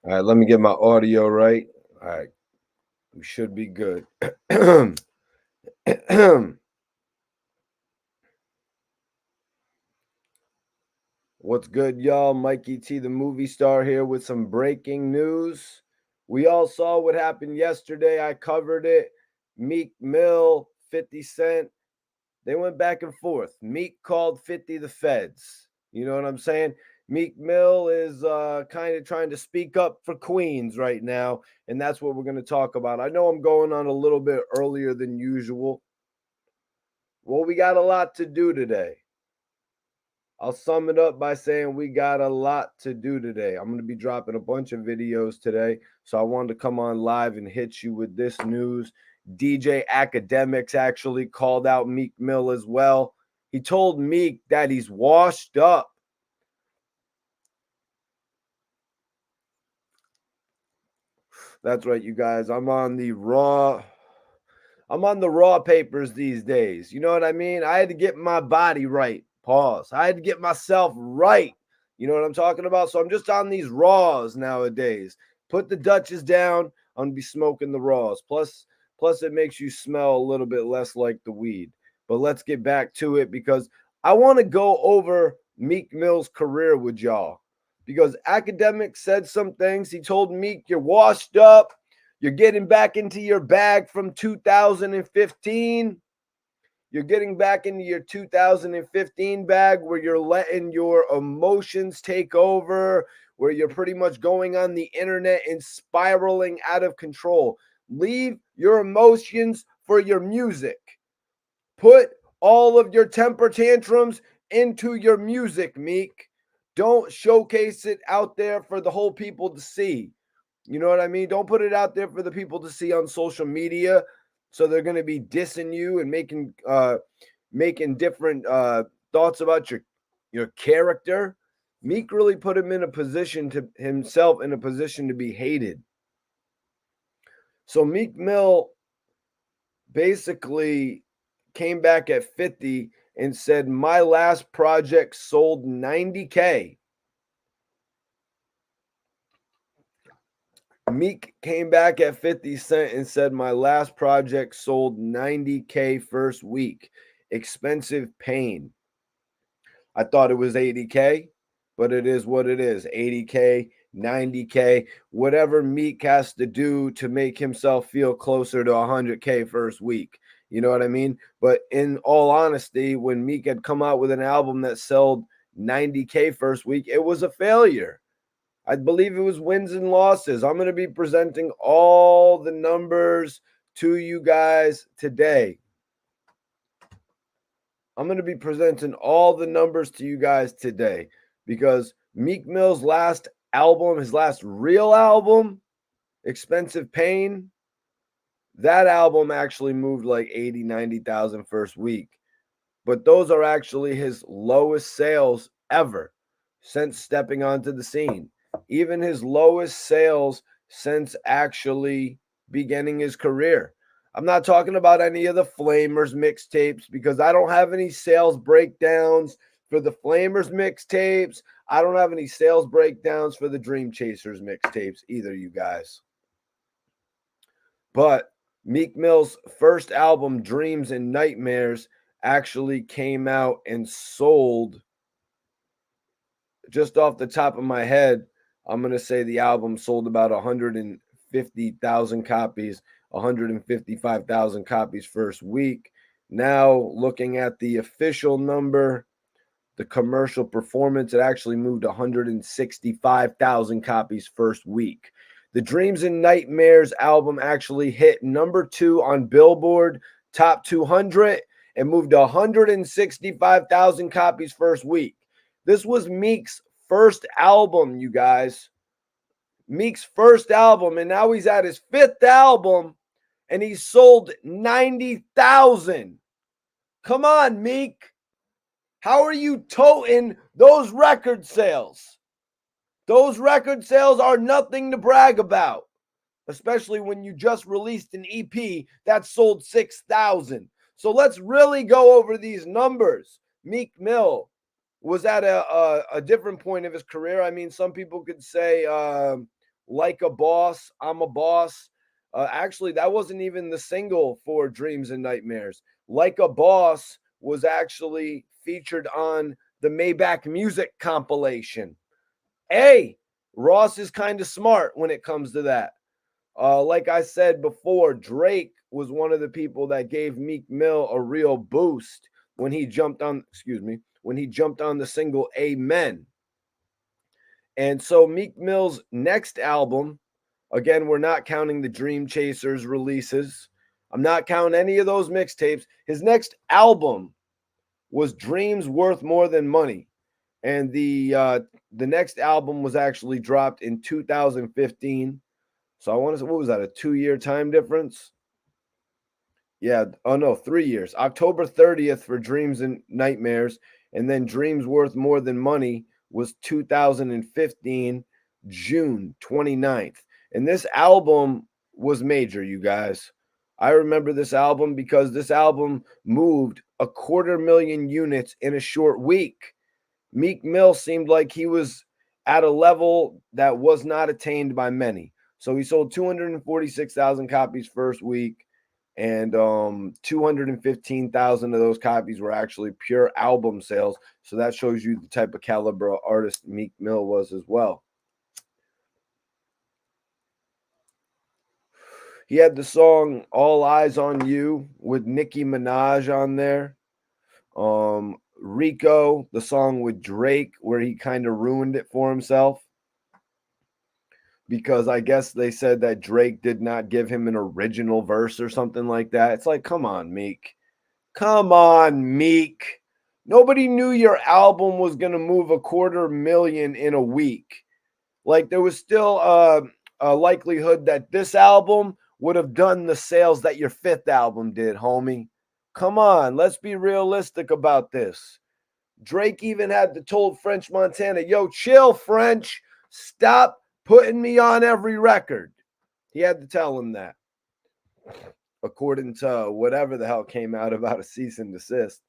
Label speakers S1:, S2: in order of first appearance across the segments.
S1: All right, let me get my audio right. All right, we should be good. What's good, y'all? Mikey T, the movie star, here with some breaking news. We all saw what happened yesterday. I covered it. Meek Mill, 50 Cent, they went back and forth. Meek called 50 the feds. You know what I'm saying? Meek Mill is kind of trying to speak up for Queens right now, and that's what we're going to talk about. I know I'm going on a little bit earlier than usual. Well, we got a lot to do today. I'll sum it up by saying we got a lot to do today. I'm going to be dropping a bunch of videos today, so I wanted to come on live and hit you with this news. DJ Academics actually called out Meek Mill as well. He told Meek that he's washed up. That's right, you guys. I'm on the raw papers these days. You know what I mean? I had to get my body right. Pause. I had to get myself right. You know what I'm talking about? So I'm just on these raws nowadays. Put the Dutches down. I'm gonna be smoking the raws. Plus, it makes you smell a little bit less like the weed. But let's get back to it because I want to go over Meek Mill's career with y'all. Because Academic said some things. He told Meek, you're washed up. You're getting back into your bag from 2015. You're getting back into your 2015 bag where you're letting your emotions take over, where you're pretty much going on the internet and spiraling out of control. Leave your emotions for your music. Put all of your temper tantrums into your music, Meek. Don't showcase it out there for the whole people to see. You know what I mean? Don't put it out there for the people to see on social media. So they're going to be dissing you and making different thoughts about your character. Meek really put himself in a position to be hated. So Meek Mill basically came back at 50 and said, my last project sold 90K. Meek came back at 50 Cent and said, my last project sold 90K first week. Expensive pain. I thought it was 80K, but it is what it is. 80K, 90K, whatever Meek has to do to make himself feel closer to 100K first week. You know what I mean? But in all honesty, when Meek had come out with an album that sold 90K first week, it was a failure. I believe it was wins and losses. I'm going to be presenting all the numbers to you guys today. I'm going to be presenting all the numbers to you guys today because Meek Mill's last album, his last real album, Expensive Pain, that album actually moved like 80, 90,000 first week. But those are actually his lowest sales ever since stepping onto the scene. Even his lowest sales since actually beginning his career. I'm not talking about any of the Flamers mixtapes because I don't have any sales breakdowns for the Flamers mixtapes. I don't have any sales breakdowns for the Dream Chasers mixtapes either, you guys. But Meek Mill's first album, Dreams and Nightmares, actually came out and sold, just off the top of my head, I'm going to say the album sold about 150,000 copies, 155,000 copies first week. Now, looking at the official number, the commercial performance, it actually moved 165,000 copies first week. The Dreams and Nightmares album actually hit number 2 on Billboard Top 200 and moved 165,000 copies first week. This was Meek's first album, you guys. Meek's first album, and now he's at his 5th album, and he sold 90,000. Come on, Meek. How are you toting those record sales? Those record sales are nothing to brag about, especially when you just released an EP that sold 6,000. So let's really go over these numbers. Meek Mill was at a different point of his career. I mean, some people could say Like a Boss, I'm a Boss. Actually, that wasn't even the single for Dreams and Nightmares. Like a Boss was actually featured on the Maybach Music compilation. Hey, Ross is kind of smart when it comes to that. Like I said before, Drake was one of the people that gave Meek Mill a real boost when he jumped on, when he jumped on the single Amen. And so Meek Mill's next album, again, we're not counting the Dream Chasers releases. I'm not counting any of those mixtapes. His next album was Dreams Worth More Than Money. And the next album was actually dropped in 2015. So I want to say, what was that? A 2-year time difference? Yeah. Oh no, 3 years. October 30th for Dreams and Nightmares, and then Dreams Worth More Than Money was 2015, June 29th. And this album was major, you guys. I remember this album because this album moved 250,000 units in a short week. Meek Mill seemed like he was at a level that was not attained by many. So he sold 246,000 copies first week, and 215,000 of those copies were actually pure album sales. So that shows you the type of caliber of artist Meek Mill was as well. He had the song All Eyes on You with Nicki Minaj on there. Rico, the song with Drake, where he kind of ruined it for himself, because I guess they said that Drake did not give him an original verse or something like that. It's like, come on, Meek. Come on, Meek. Nobody knew your album was going to move 250,000 in a week. Like, there was still a likelihood that this album would have done the sales that your fifth album did, homie. Come on, let's be realistic about this. Drake even had to told French Montana, yo, chill, French. Stop putting me on every record. He had to tell him that, according to whatever the hell came out about a cease and desist.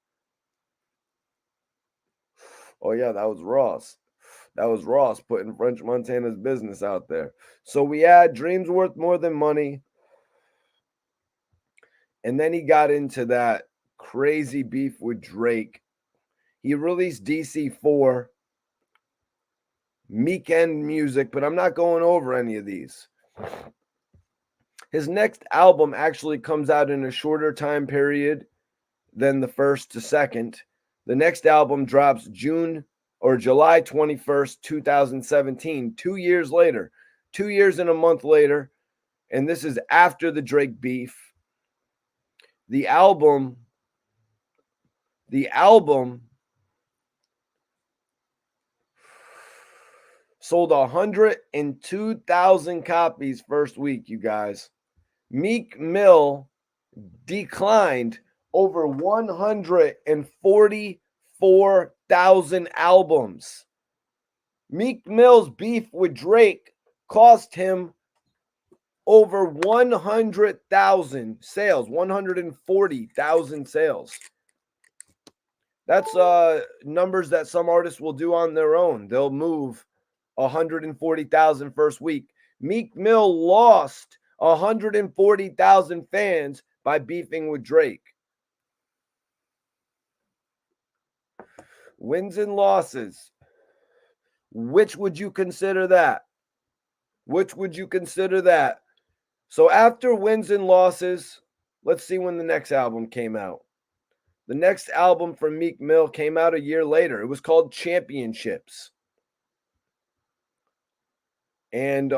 S1: Oh, yeah, that was Ross. That was Ross putting French Montana's business out there. So we had Dreams Worth More Than Money. And then he got into that crazy beef with Drake. He released DC4, Meek End Music, but I'm not going over any of these. His next album actually comes out in a shorter time period than the first to second. The next album drops July 21st, 2017, 2 years later, 2 years and a month later. And this is after the Drake beef. The album sold 102,000 copies first week, you guys. Meek Mill declined over 144,000 albums. Meek Mill's beef with Drake cost him over 100,000 sales, 140,000 sales. That's numbers that some artists will do on their own. They'll move 140,000 first week. Meek Mill lost 140,000 fans by beefing with Drake. Wins and losses. Which would you consider that? Which would you consider that? So after wins and losses, let's see when the next album came out. The next album from Meek Mill came out a year later. It was called Championships. And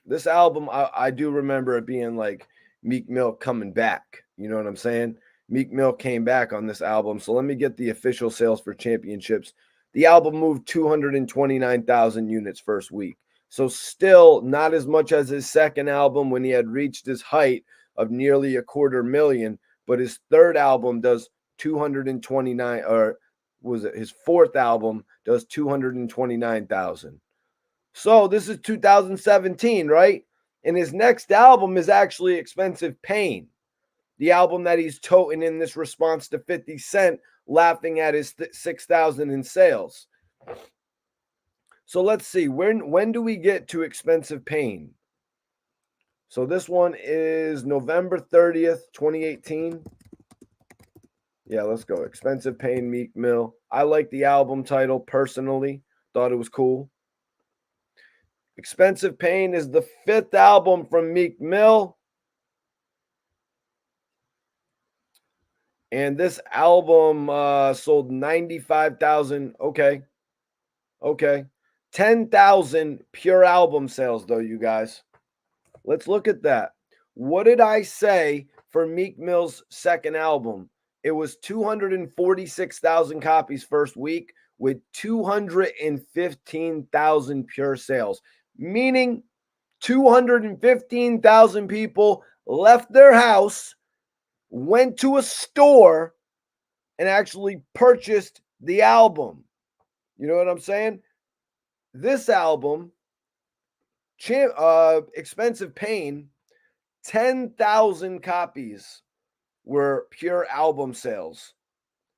S1: this album, I do remember it being like Meek Mill coming back. You know what I'm saying? Meek Mill came back on this album. So let me get the official sales for Championships. The album moved 229,000 units first week. So still not as much as his second album when he had reached his height of nearly 250,000. But his third album does 229, or was it his fourth album does 229,000. So this is 2017, right? And his next album is actually Expensive Pain, the album that he's toting in this response to 50 Cent laughing at his 6,000 in sales. So let's see, when do we get to Expensive Pain? So this one is November 30th, 2018. Yeah, let's go. Expensive Pain, Meek Mill. I like the album title personally. Thought it was cool. Expensive Pain is the 5th album from Meek Mill. And this album sold 95,000. Okay. 10,000 pure album sales, though, you guys. Let's look at that. What did I say for Meek Mill's second album? It was 246,000 copies first week with 215,000 pure sales, meaning 215,000 people left their house, went to a store, and actually purchased the album. You know what I'm saying? This album, Expensive Pain, 10,000 copies were pure album sales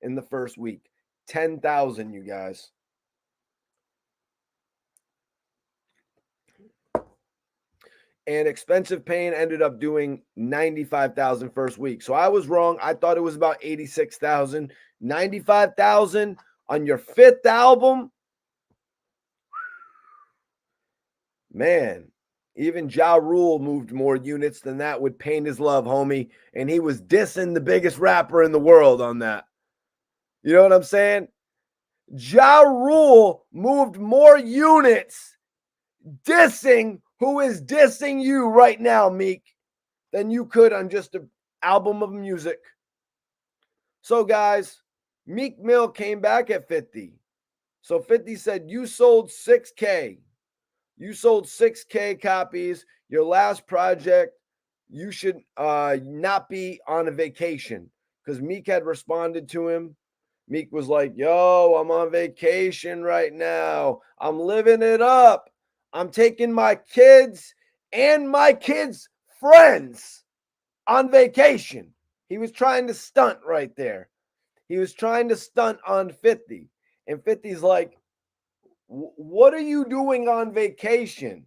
S1: in the first week. 10,000, you guys. And Expensive Pain ended up doing 95,000 first week. So I was wrong. I thought it was about 86,000. 95,000 on your 5th album. Man, even Ja Rule moved more units than that with Pain Is Love, homie. And he was dissing the biggest rapper in the world on that. You know what I'm saying? Ja Rule moved more units dissing who is dissing you right now, Meek, than you could on just an album of music. So, guys, Meek Mill came back at 50. So 50 said, you sold 6K. You sold 6K copies. Your last project, you should not be on a vacation. Because Meek had responded to him. Meek was like, yo, I'm on vacation right now. I'm living it up. I'm taking my kids and my kids' friends on vacation. He was trying to stunt right there. He was trying to stunt on 50. And 50's like, what are you doing on vacation?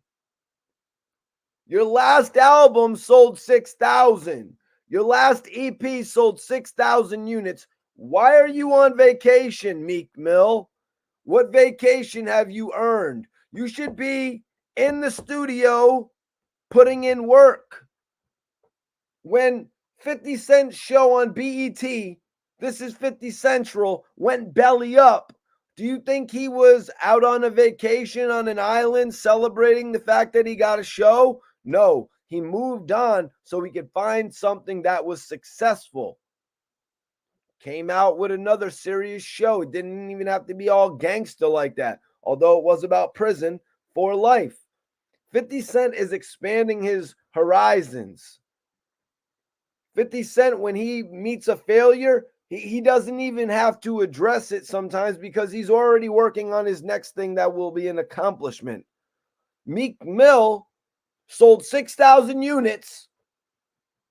S1: Your last album sold 6,000. Your last EP sold 6,000 units. Why are you on vacation, Meek Mill? What vacation have you earned? You should be in the studio putting in work. When 50 Cent's show on BET, This Is 50 Central, went belly up, do you think he was out on a vacation on an island celebrating the fact that he got a show? No, he moved on so he could find something that was successful. Came out with another serious show. It didn't even have to be all gangster like that, although it was about prison for life. 50 Cent is expanding his horizons. 50 Cent, when he meets a failure, he doesn't even have to address it sometimes because he's already working on his next thing that will be an accomplishment. Meek Mill sold 6,000 units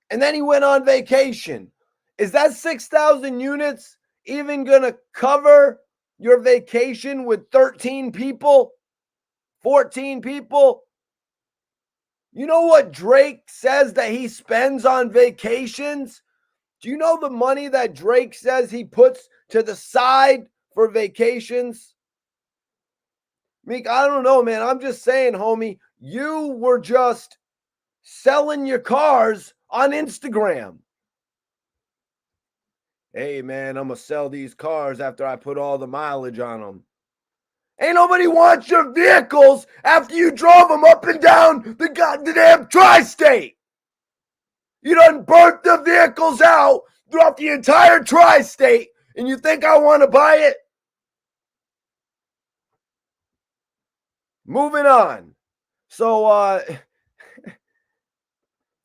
S1: and then he went on vacation. Is that 6,000 units even going to cover your vacation with 13 people, 14 people? You know what Drake says that he spends on vacations? Do you know the money that Drake says he puts to the side for vacations? Meek, I don't know, man. I'm just saying, homie, you were just selling your cars on Instagram. Hey, man, I'm going to sell these cars after I put all the mileage on them. Ain't nobody wants your vehicles after you drove them up and down the goddamn tri-state. You done burnt the vehicles out throughout the entire tri-state, and you think I want to buy it? Moving on. So,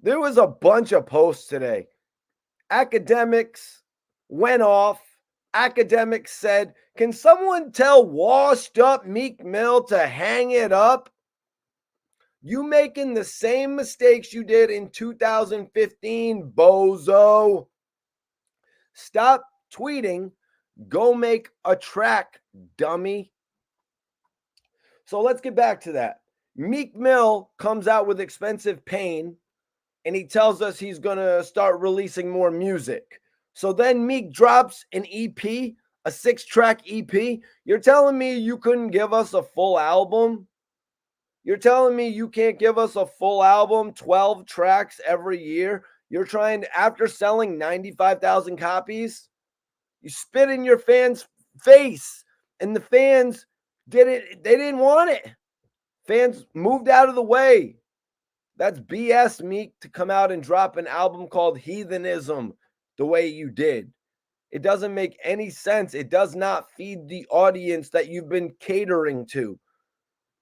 S1: there was a bunch of posts today. Academics went off. Academics said, can someone tell washed up Meek Mill to hang it up? You making the same mistakes you did in 2015, bozo. Stop tweeting. Go make a track, dummy. So let's get back to that. Meek Mill comes out with Expensive Pain, and he tells us he's going to start releasing more music. So then Meek drops an EP, a 6-track EP. You're telling me you couldn't give us a full album? You're telling me you can't give us a full album, 12 tracks every year? You're trying to, after selling 95,000 copies, you spit in your fans' face, and the fans didn't want it. Fans moved out of the way. That's BS, Meek, to come out and drop an album called Heathenism the way you did. It doesn't make any sense. It does not feed the audience that you've been catering to.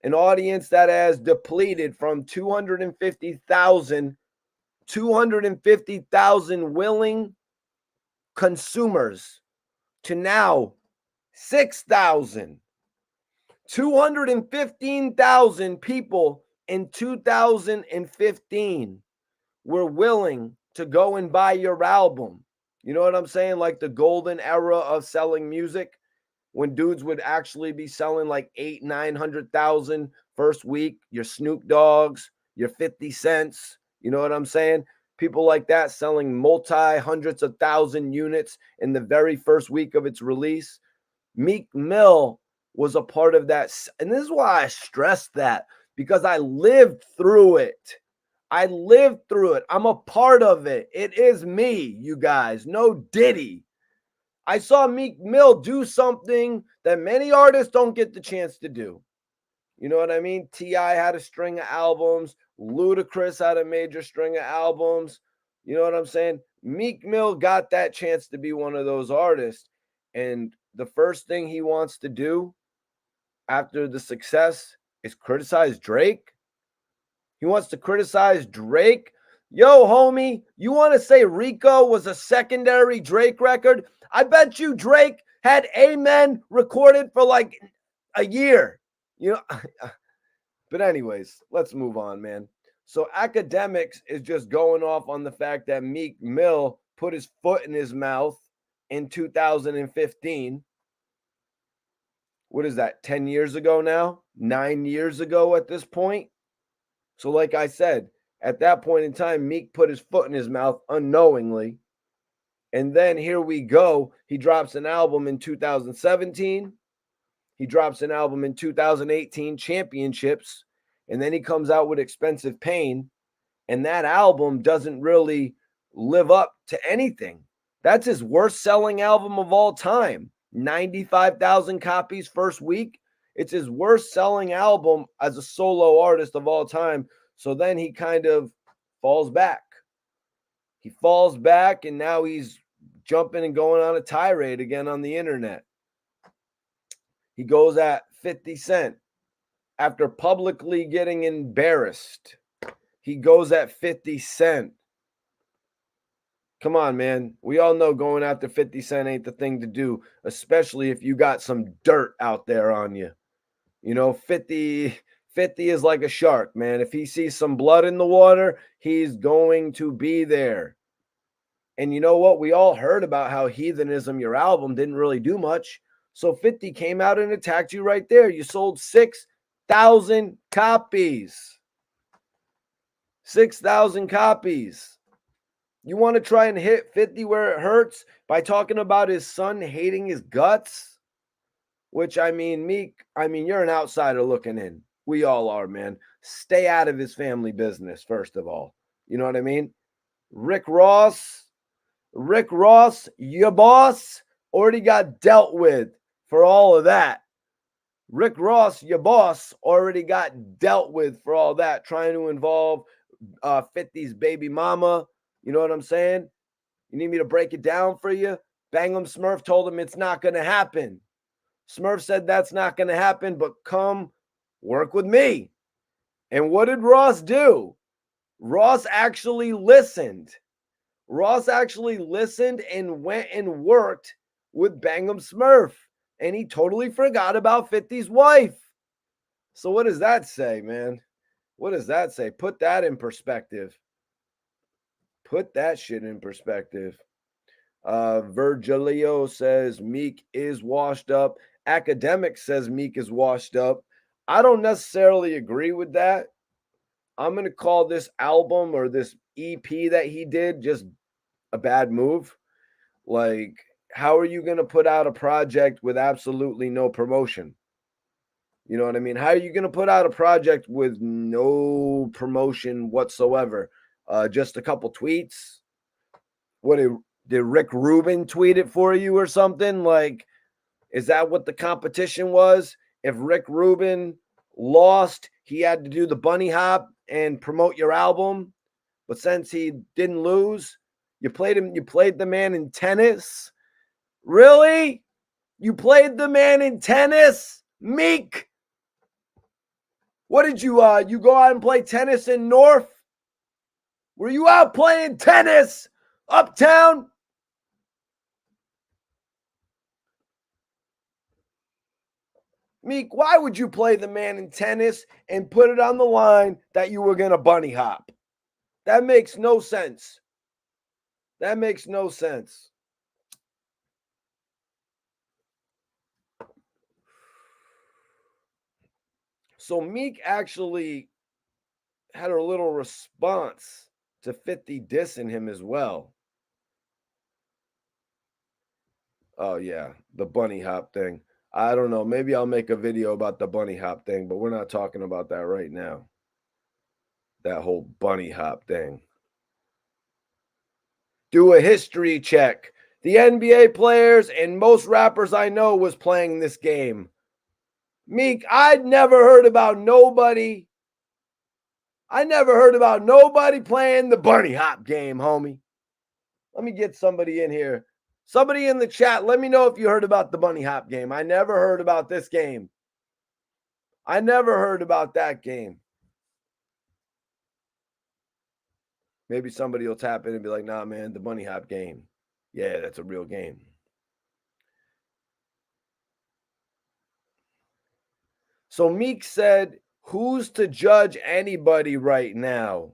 S1: An audience that has depleted from 250,000 willing consumers to now 6,000. 215,000 people in 2015 were willing to go and buy your album. You know what I'm saying? Like the golden era of selling music, when dudes would actually be selling like 800,000-900,000 first week. Your Snoop Dogs, your 50 Cents. You know what I'm saying? People like that selling multi-hundreds of thousand units in the very first week of its release. Meek Mill was a part of that. And this is why I stress that, because I lived through it. I lived through it. I'm a part of it. It is me, you guys. No Diddy. I saw Meek Mill do something that many artists don't get the chance to do. You know what I mean? T.I. had a string of albums. Ludacris had a major string of albums. You know what I'm saying? Meek Mill got that chance to be one of those artists. And the first thing he wants to do after the success is criticize Drake. He wants to criticize Drake. Yo, homie, you want to say Rico was a secondary Drake record? I bet you Drake had Amen recorded for like a year. You know, but anyways, let's move on, man. So Academics is just going off on the fact that Meek Mill put his foot in his mouth in 2015. What is that, 10 years ago now? 9 years ago at this point? So like I said, at that point in time, Meek put his foot in his mouth unknowingly. And then here we go. He drops an album in 2017. He drops an album in 2018, Championships. And then he comes out with Expensive Pain. And that album doesn't really live up to anything. That's his worst selling album of all time. 95,000 copies first week. It's his worst selling album as a solo artist of all time. So then he kind of falls back. He falls back, and now he's jumping and going on a tirade again on the internet. He goes at 50 Cent after publicly getting embarrassed. He goes at 50 Cent. Come on, man. We all know going after 50 Cent ain't the thing to do, especially if you got some dirt out there on you. You know, 50 is like a shark, man. If he sees some blood in the water, he's going to be there. And you know what? We all heard about how Heathenism, your album, didn't really do much. So 50 came out and attacked you right there. You sold 6,000 copies. 6,000 copies. You want to try and hit 50 where it hurts by talking about his son hating his guts? Which, I mean, Meek, you're an outsider looking in. We all are, man. Stay out of his family business, first of all. You know what I mean? Rick Ross, your boss, already got dealt with for all of that. Rick Ross, your boss, already got dealt with for all that, trying to involve 50's baby mama. You know what I'm saying? You need me to break it down for you? Bangum Smurf told him it's not going to happen. Smurf said that's not going to happen, but come work with me. And what did Ross do? Ross actually listened. Ross actually listened and went and worked with Bangum Smurf. And he totally forgot about 50's wife. So what does that say, man? What does that say? Put that in perspective. Put that shit in perspective. Virgilio says Meek is washed up. Academic says Meek is washed up. I don't necessarily agree with that. I'm going to call this album or this EP that he did just a bad move. Like, how are you going to put out a project with absolutely no promotion? You know what I mean? How are you going to put out a project with no promotion whatsoever? Just a couple tweets? What did Rick Rubin tweet it for you or something? Like, is that what the competition was? If Rick Rubin lost, he had to do the bunny hop and promote your album. But since he didn't lose, you played the man in tennis. Really? You played the man in tennis? Meek? What did you go out and play tennis in North? Were you out playing tennis uptown? Meek, why would you play the man in tennis and put it on the line that you were going to bunny hop? That makes no sense. That makes no sense. So Meek actually had a little response to 50 dissing him as well. Oh, yeah, the bunny hop thing. I don't know. Maybe I'll make a video about the bunny hop thing, but we're not talking about that right now. That whole bunny hop thing. Do a history check. The NBA players and most rappers I know was playing this game. Meek, I'd never heard about nobody. I never heard about nobody playing the bunny hop game, homie. Let me get somebody in here. Somebody in the chat, let me know if you heard about the bunny hop game. I never heard about this game. I never heard about that game. Maybe somebody will tap in and be like, nah, man, the bunny hop game. Yeah, that's a real game. So Meek said, who's to judge anybody right now?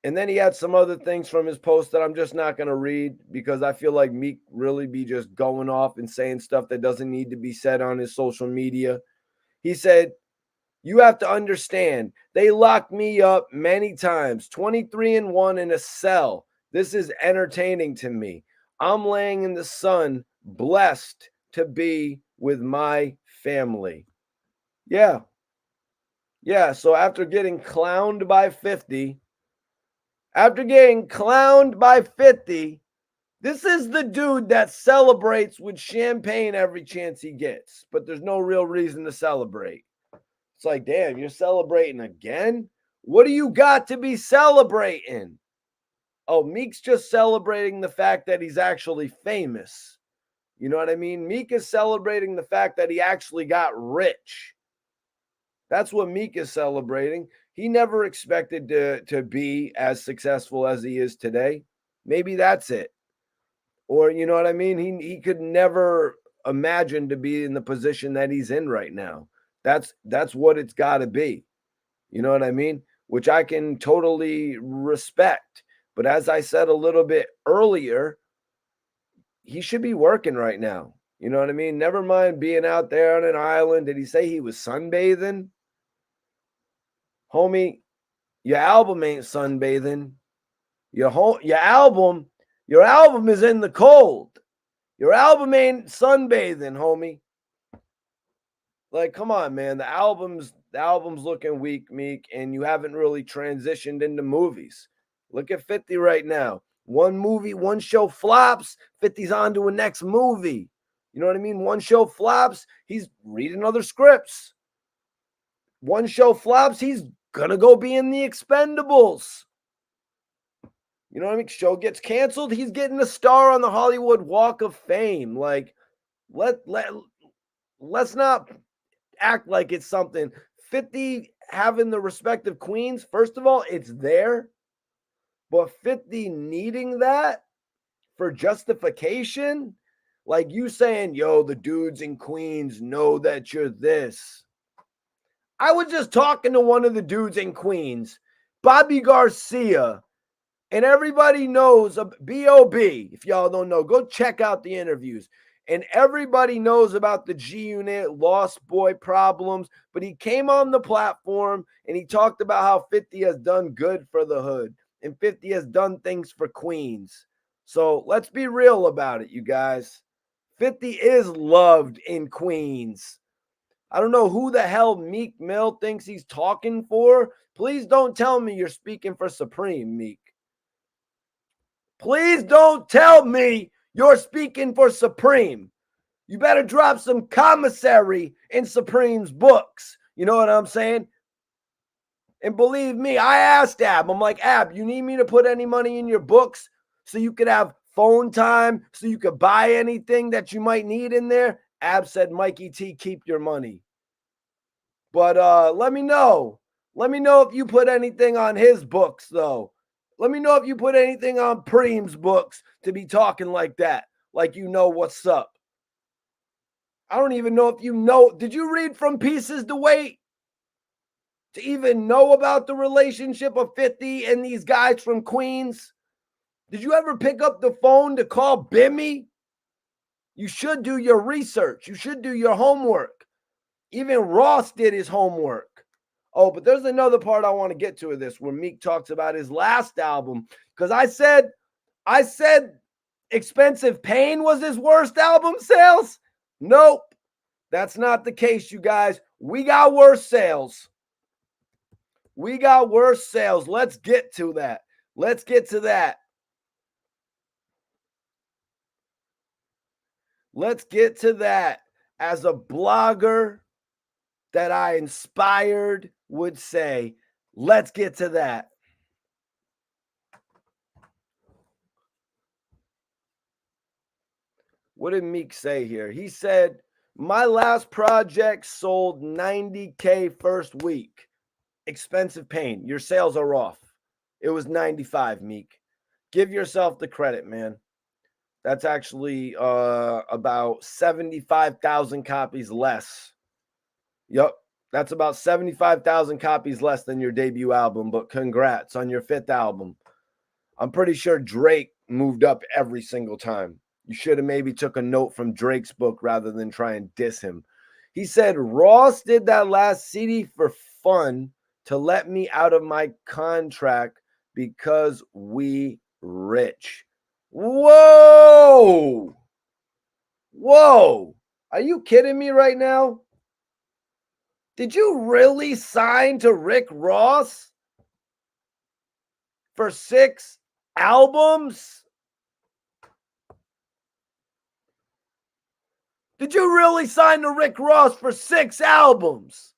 S1: And then he had some other things from his post that I'm just not going to read because I feel like Meek really be just going off and saying stuff that doesn't need to be said on his social media. He said, you have to understand, they locked me up many times, 23-1 in a cell. This is entertaining to me. I'm laying in the sun, blessed to be with my family. Yeah. Yeah, so after getting clowned by 50, this is the dude that celebrates with champagne every chance he gets, but there's no real reason to celebrate. It's like, damn, you're celebrating again? What do you got to be celebrating? Oh, Meek's just celebrating the fact that he's actually famous. You know what I mean? Meek is celebrating the fact that he actually got rich. That's what Meek is celebrating. He never expected to be as successful as he is today. Maybe that's it. Or, you know what I mean? He could never imagine to be in the position that he's in right now. That's what it's got to be. You know what I mean? Which I can totally respect. But as I said a little bit earlier, he should be working right now. You know what I mean? Never mind being out there on an island. Did he say he was sunbathing? Homie, your album ain't sunbathing. Your album is in the cold. Your album ain't sunbathing, homie. Like, come on, man. The album's looking weak, Meek, and you haven't really transitioned into movies. Look at 50 right now. One movie, one show flops, 50's on to a next movie. You know what I mean? One show flops, he's reading other scripts. One show flops, he's gonna go be in the Expendables. You know what I mean? Show gets canceled, he's getting a star on the Hollywood Walk of Fame. Like, let's not act like it's something. 50 having the respect of queens, first of all, it's there. But 50 needing that for justification, like you saying, yo, the dudes in Queens know that you're this. I was just talking to one of the dudes in Queens, Bobby Garcia, and everybody knows B.O.B. If y'all don't know, go check out the interviews. And everybody knows about the G Unit, Lost Boy problems, but he came on the platform and he talked about how 50 has done good for the hood and 50 has done things for Queens. So let's be real about it, you guys. 50 is loved in Queens. I don't know who the hell Meek Mill thinks he's talking for. Please don't tell me you're speaking for Supreme, Meek. Please don't tell me you're speaking for Supreme. You better drop some commissary in Supreme's books. You know what I'm saying? And believe me, I asked Ab, I'm like, Ab, you need me to put any money in your books so you could have phone time, so you could buy anything that you might need in there? Ab said, Mikey T, keep your money. But let me know. Let me know if you put anything on his books, though. Let me know if you put anything on Preem's books to be talking like that, like you know what's up. I don't even know if you know. Did you read From Pieces to Weight to even know about the relationship of 50 and these guys from Queens? Did you ever pick up the phone to call Bimmy? You should do your research. You should do your homework. Even Ross did his homework. Oh, but there's another part I want to get to of this where Meek talks about his last album. Because I said Expensive Pain was his worst album sales. Nope. That's not the case, you guys. We got worse sales. We got worse sales. Let's get to that. Let's get to that. Let's get to that. As a blogger that I inspired would say, let's get to that. What did Meek say here? He said, my last project sold 90K first week. Expensive Pain. Your sales are off. It was 95, Meek. Give yourself the credit, man. That's actually about 75,000 copies less. Yup. That's about 75,000 copies less than your debut album, but congrats on your 5th album. I'm pretty sure Drake moved up every single time. You should have maybe took a note from Drake's book rather than try and diss him. He said, Ross did that last CD for fun to let me out of my contract because we rich. Whoa! Whoa! Are you kidding me right now? Did you really sign to Rick Ross for 6 albums? Did you really sign to Rick Ross for 6 albums?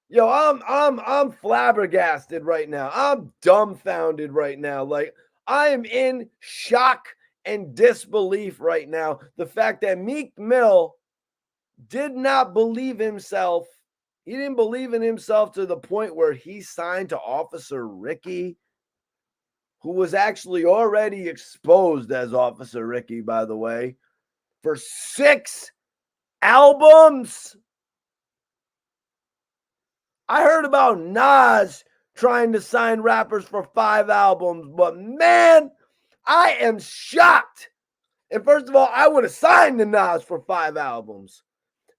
S1: Yo, I'm flabbergasted right now. I'm dumbfounded right now. Like, I am in shock and disbelief right now. The fact that Meek Mill did not believe himself. He didn't believe in himself to the point where he signed to Officer Ricky, who was actually already exposed as Officer Ricky, by the way, for 6 albums. I heard about Nas trying to sign rappers for 5 albums, but man, I am shocked. And first of all, I would have signed to Nas for 5 albums.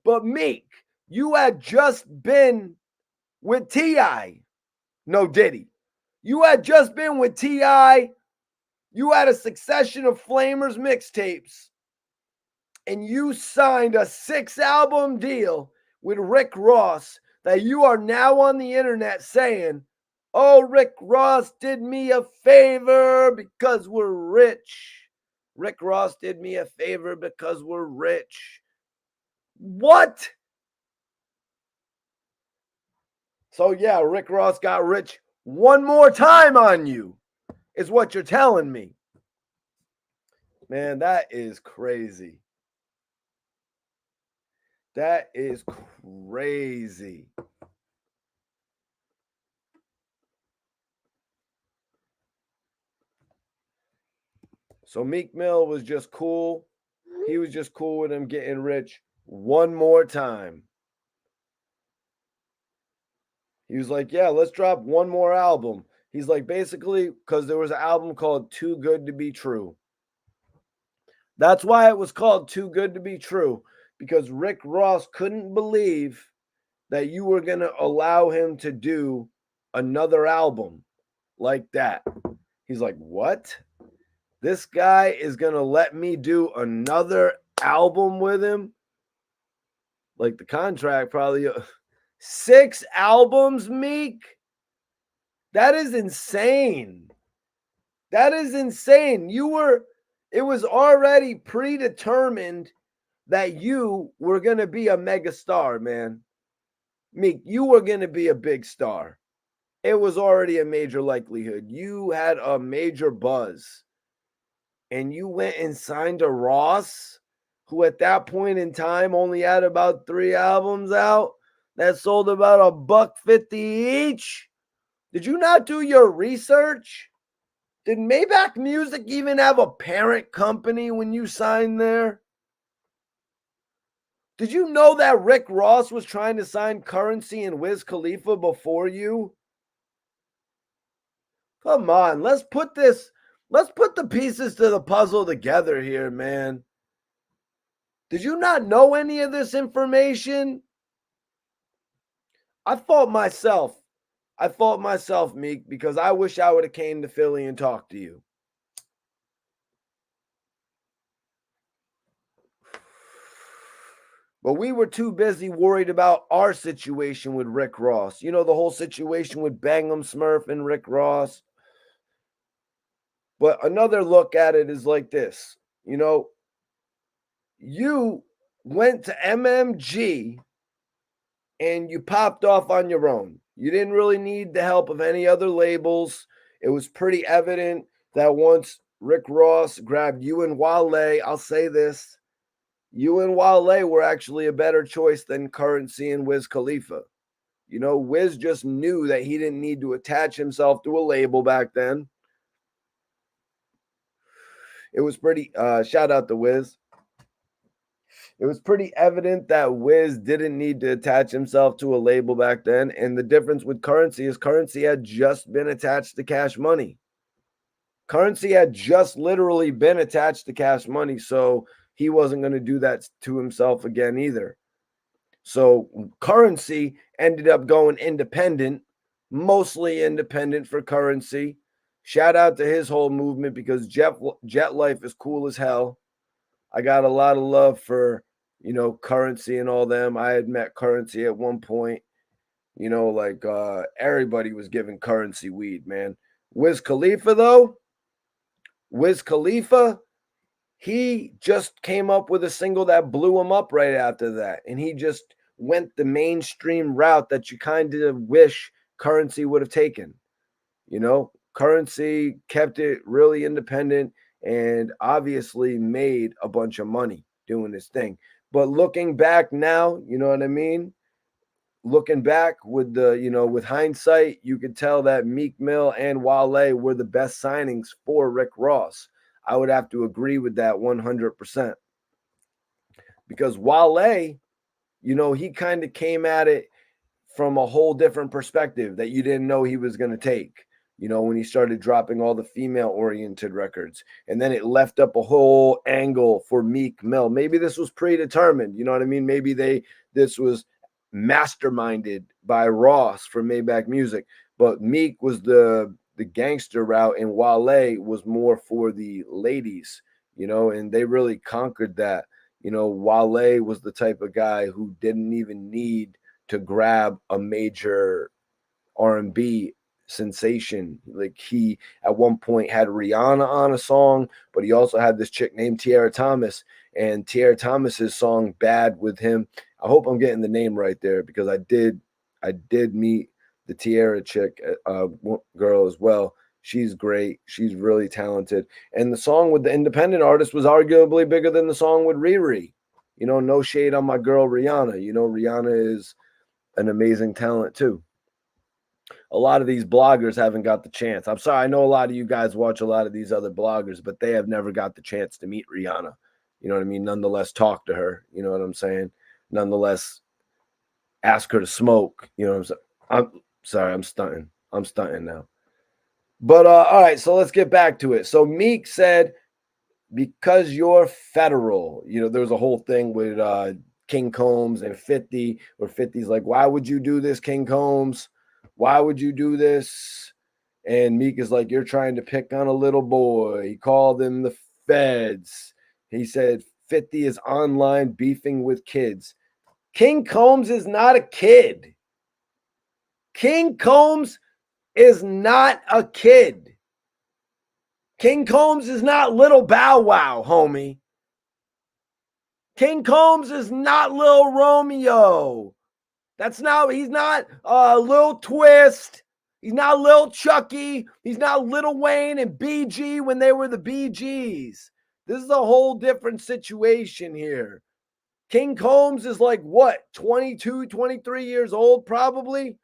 S1: But Meek, you had just been with T.I. No, Diddy. You had just been with T.I. You had a succession of Flamers mixtapes. And you signed a 6-album deal with Rick Ross that you are now on the internet saying, oh, Rick Ross did me a favor because we're rich. Rick Ross did me a favor because we're rich. What? So yeah, Rick Ross got rich one more time on you, is what you're telling me. Man, that is crazy. That is crazy. So Meek Mill was just cool. He was just cool with him getting rich one more time. He was like, yeah, let's drop one more album. He's like, basically, because there was an album called Too Good to Be True. That's why it was called Too Good to Be True, because Rick Ross couldn't believe that you were going to allow him to do another album like that. He's like, what? This guy is going to let me do another album with him? Like the contract probably 6 albums, Meek? That is insane. That is insane. It was already predetermined that you were going to be a mega star, man. Meek, you were going to be a big star. It was already a major likelihood. You had a major buzz. And you went and signed a Ross, who at that point in time only had about 3 albums out that sold about $1.50 each. Did you not do your research? Did Maybach Music even have a parent company when you signed there? Did you know that Rick Ross was trying to sign Currency and Wiz Khalifa before you? Come on, let's put the pieces to the puzzle together here, man. Did you not know any of this information? I fault myself, Meek, because I wish I would have came to Philly and talked to you. But we were too busy worried about our situation with Rick Ross. You know, the whole situation with Bangum Smurf and Rick Ross. But another look at it is like this. You know, you went to MMG and you popped off on your own. You didn't really need the help of any other labels. It was pretty evident that once Rick Ross grabbed you and Wale, I'll say this, you and Wale were actually a better choice than Currency and Wiz Khalifa. You know, Wiz just knew that he didn't need to attach himself to a label back then. It was pretty, shout out to Wiz. It was pretty evident that Wiz didn't need to attach himself to a label back then. And the difference with Currency is Currency had just been attached to Cash Money. Currency had just literally been attached to Cash Money. So he wasn't going to do that to himself again either. So Currency ended up going independent, mostly independent for Currency. Shout out to his whole movement because Jet Life is cool as hell. I got a lot of love for, you know, Currency and all them. I had met Currency at one point. You know, like everybody was giving Currency weed, man. Wiz Khalifa, though, he just came up with a single that blew him up right after that. And he just went the mainstream route that you kind of wish Currency would have taken. You know, Currency kept it really independent and obviously made a bunch of money doing this thing. But looking back now, you know what I mean? Looking back with the, you know, with hindsight, you could tell that Meek Mill and Wale were the best signings for Rick Ross. I would have to agree with that 100%. Because Wale, you know, he kind of came at it from a whole different perspective that you didn't know he was going to take. You know, when he started dropping all the female-oriented records. And then it left up a whole angle for Meek Mill. Maybe this was predetermined. You know what I mean? Maybe this was masterminded by Ross from Maybach Music. But Meek was the gangster route and Wale was more for the ladies, you know, and they really conquered that. You know, Wale was the type of guy who didn't even need to grab a major R&B sensation. Like he at one point had Rihanna on a song, but he also had this chick named Tiara Thomas, and Tiara Thomas's song Bad with him. I hope I'm getting the name right there because I did meet the Tiara chick girl as well. She's great. She's really talented. And the song with the independent artist was arguably bigger than the song with Riri. You know, no shade on my girl Rihanna. You know, Rihanna is an amazing talent too. A lot of these bloggers haven't got the chance. I'm sorry, I know a lot of you guys watch a lot of these other bloggers, but they have never got the chance to meet Rihanna. You know what I mean? Nonetheless, talk to her. You know what I'm saying? Nonetheless, ask her to smoke. You know what I'm saying? I'm sorry, I'm stunting. I'm stunting now. But all right, so let's get back to it. So Meek said because you're federal. You know, there was a whole thing with King Combs and 50, where 50's like, why would you do this, King Combs? Why would you do this? And Meek is like, you're trying to pick on a little boy. He called them the feds. He said 50 is online beefing with kids. King Combs is not a kid. King Combs is not a kid. King Combs is not Little Bow Wow, homie. King Combs is not Lil Romeo. He's not Lil Twist. He's not Lil Chucky. He's not Lil Wayne and BG when they were the BGs. This is a whole different situation here. King Combs is like what, 22, 23 years old probably?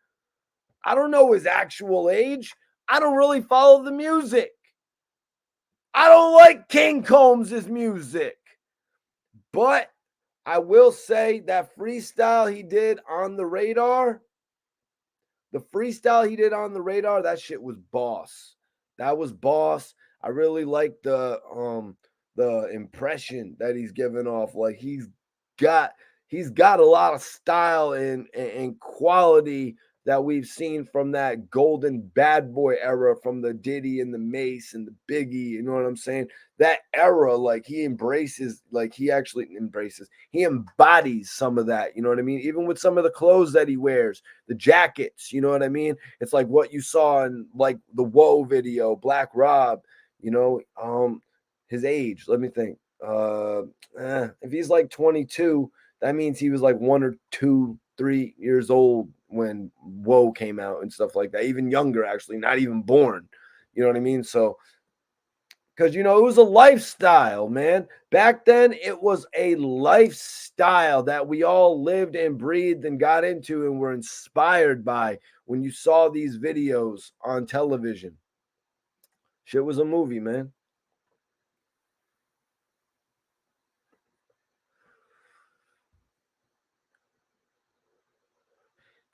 S1: I don't know his actual age. I don't really follow the music. I don't like King Combs' music. But I will say that freestyle he did on the radar, that shit was boss. That was boss. I really like the impression that he's giving off. Like he's got a lot of style and quality that we've seen from that golden bad boy era, from the Diddy and the Mace and the Biggie. You know what I'm saying? That era, like he embodies some of that. You know what I mean? Even with some of the clothes that he wears, the jackets, you know what I mean? It's like what you saw in like the Whoa video, Black Rob, you know, his age. Let me think. If he's like 22, that means he was like 1 or 2, 3 years old when Whoa came out and stuff like that. Even younger, actually, not even born. You know what I mean? So, because, you know, it was a lifestyle, man. Back then, it was a lifestyle that we all lived and breathed and got into and were inspired by when you saw these videos on television. Shit was a movie, man.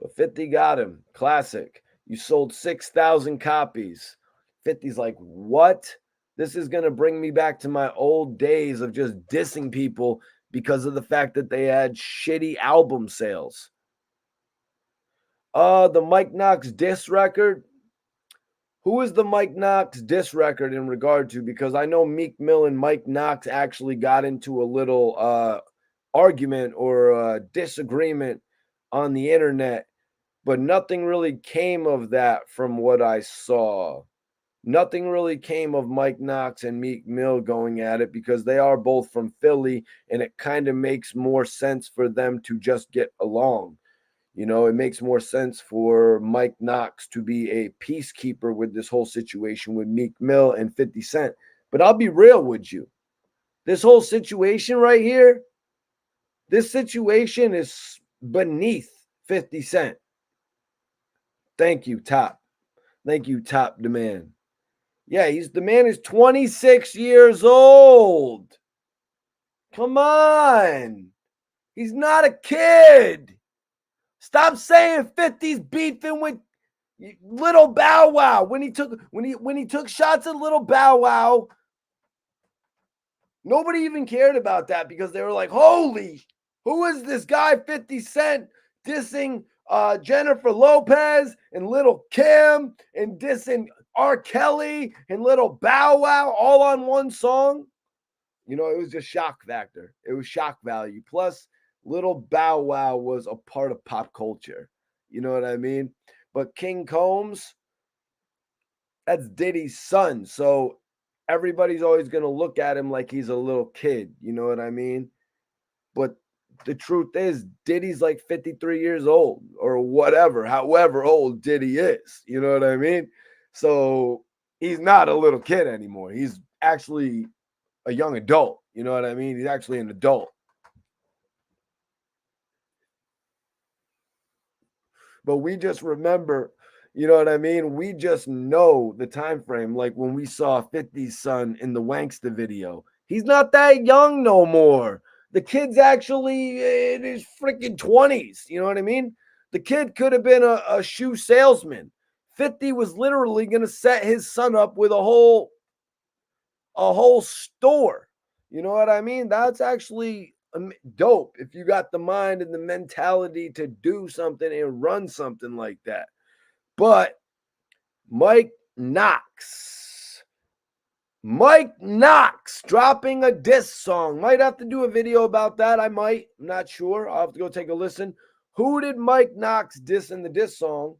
S1: But 50 got him. Classic. You sold 6,000 copies. 50's like, what? This is going to bring me back to my old days of just dissing people because of the fact that they had shitty album sales. The Mike Knox diss record. Who is the Mike Knox diss record in regard to? Because I know Meek Mill and Mike Knox actually got into a little argument or disagreement on the internet, but nothing really came of that from what I saw. Nothing really came of Mike Knox and Meek Mill going at it because they are both from Philly, and it kind of makes more sense for them to just get along. You know, it makes more sense for Mike Knox to be a peacekeeper with this whole situation with Meek Mill and 50 Cent. But I'll be real with you. This whole situation right here, this situation is beneath 50 Cent. Thank you, Top. Thank you, Top Demand. Yeah, the man is 26 years old. Come on. He's not a kid. Stop saying 50's beefing with Little Bow Wow. When he took shots at Little Bow Wow, nobody even cared about that because they were like, holy, who is this guy 50 Cent dissing Jennifer Lopez and Little Kim and dissing R. Kelly and Little Bow Wow all on one song? You know, it was just shock factor. It was shock value. Plus, Little Bow Wow was a part of pop culture. You know what I mean? But King Combs, that's Diddy's son. So everybody's always going to look at him like he's a little kid. You know what I mean? But the truth is, Diddy's like 53 years old or whatever, however old Diddy is. You know what I mean? So he's not a little kid anymore. He's actually a young adult. You know what I mean? He's actually an adult. But we just remember, you know what I mean? We just know the time frame. Like when we saw 50's son in the Wanksta video, he's not that young no more. The kid's actually in his freaking 20s. You know what I mean? The kid could have been a shoe salesman. 50 was literally going to set his son up with a whole a whole store. You know what I mean? That's actually dope if you got the mind and the mentality to do something and run something like that. But Mike Knox dropping a diss song. Might have to do a video about that. I'm not sure. I'll have to go take a listen. Who did Mike Knox diss in the diss song?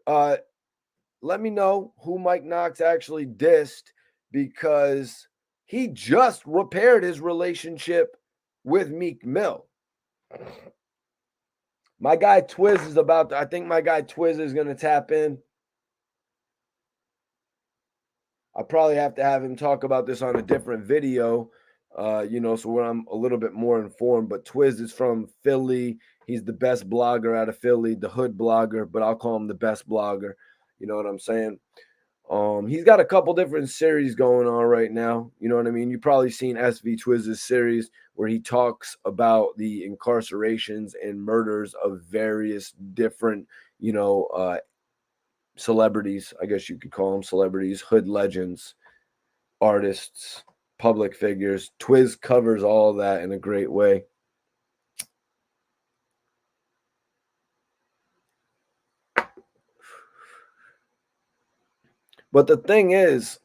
S1: Let me know who Mike Knox actually dissed, because he just repaired his relationship with Meek Mill. My guy Twizz is I think my guy Twizz is going to tap in. I'll probably have to have him talk about this on a different video, so where I'm a little bit more informed. But Twizz is from Philly. He's the best blogger out of Philly, the hood blogger, but I'll call him the best blogger. You know what I'm saying? He's got a couple different series going on right now. You know what I mean? You've probably seen SV Twizz's series where he talks about the incarcerations and murders of various different, celebrities, I guess you could call them celebrities, hood legends, artists, public figures. Twizz covers all of that in a great way. But the thing is,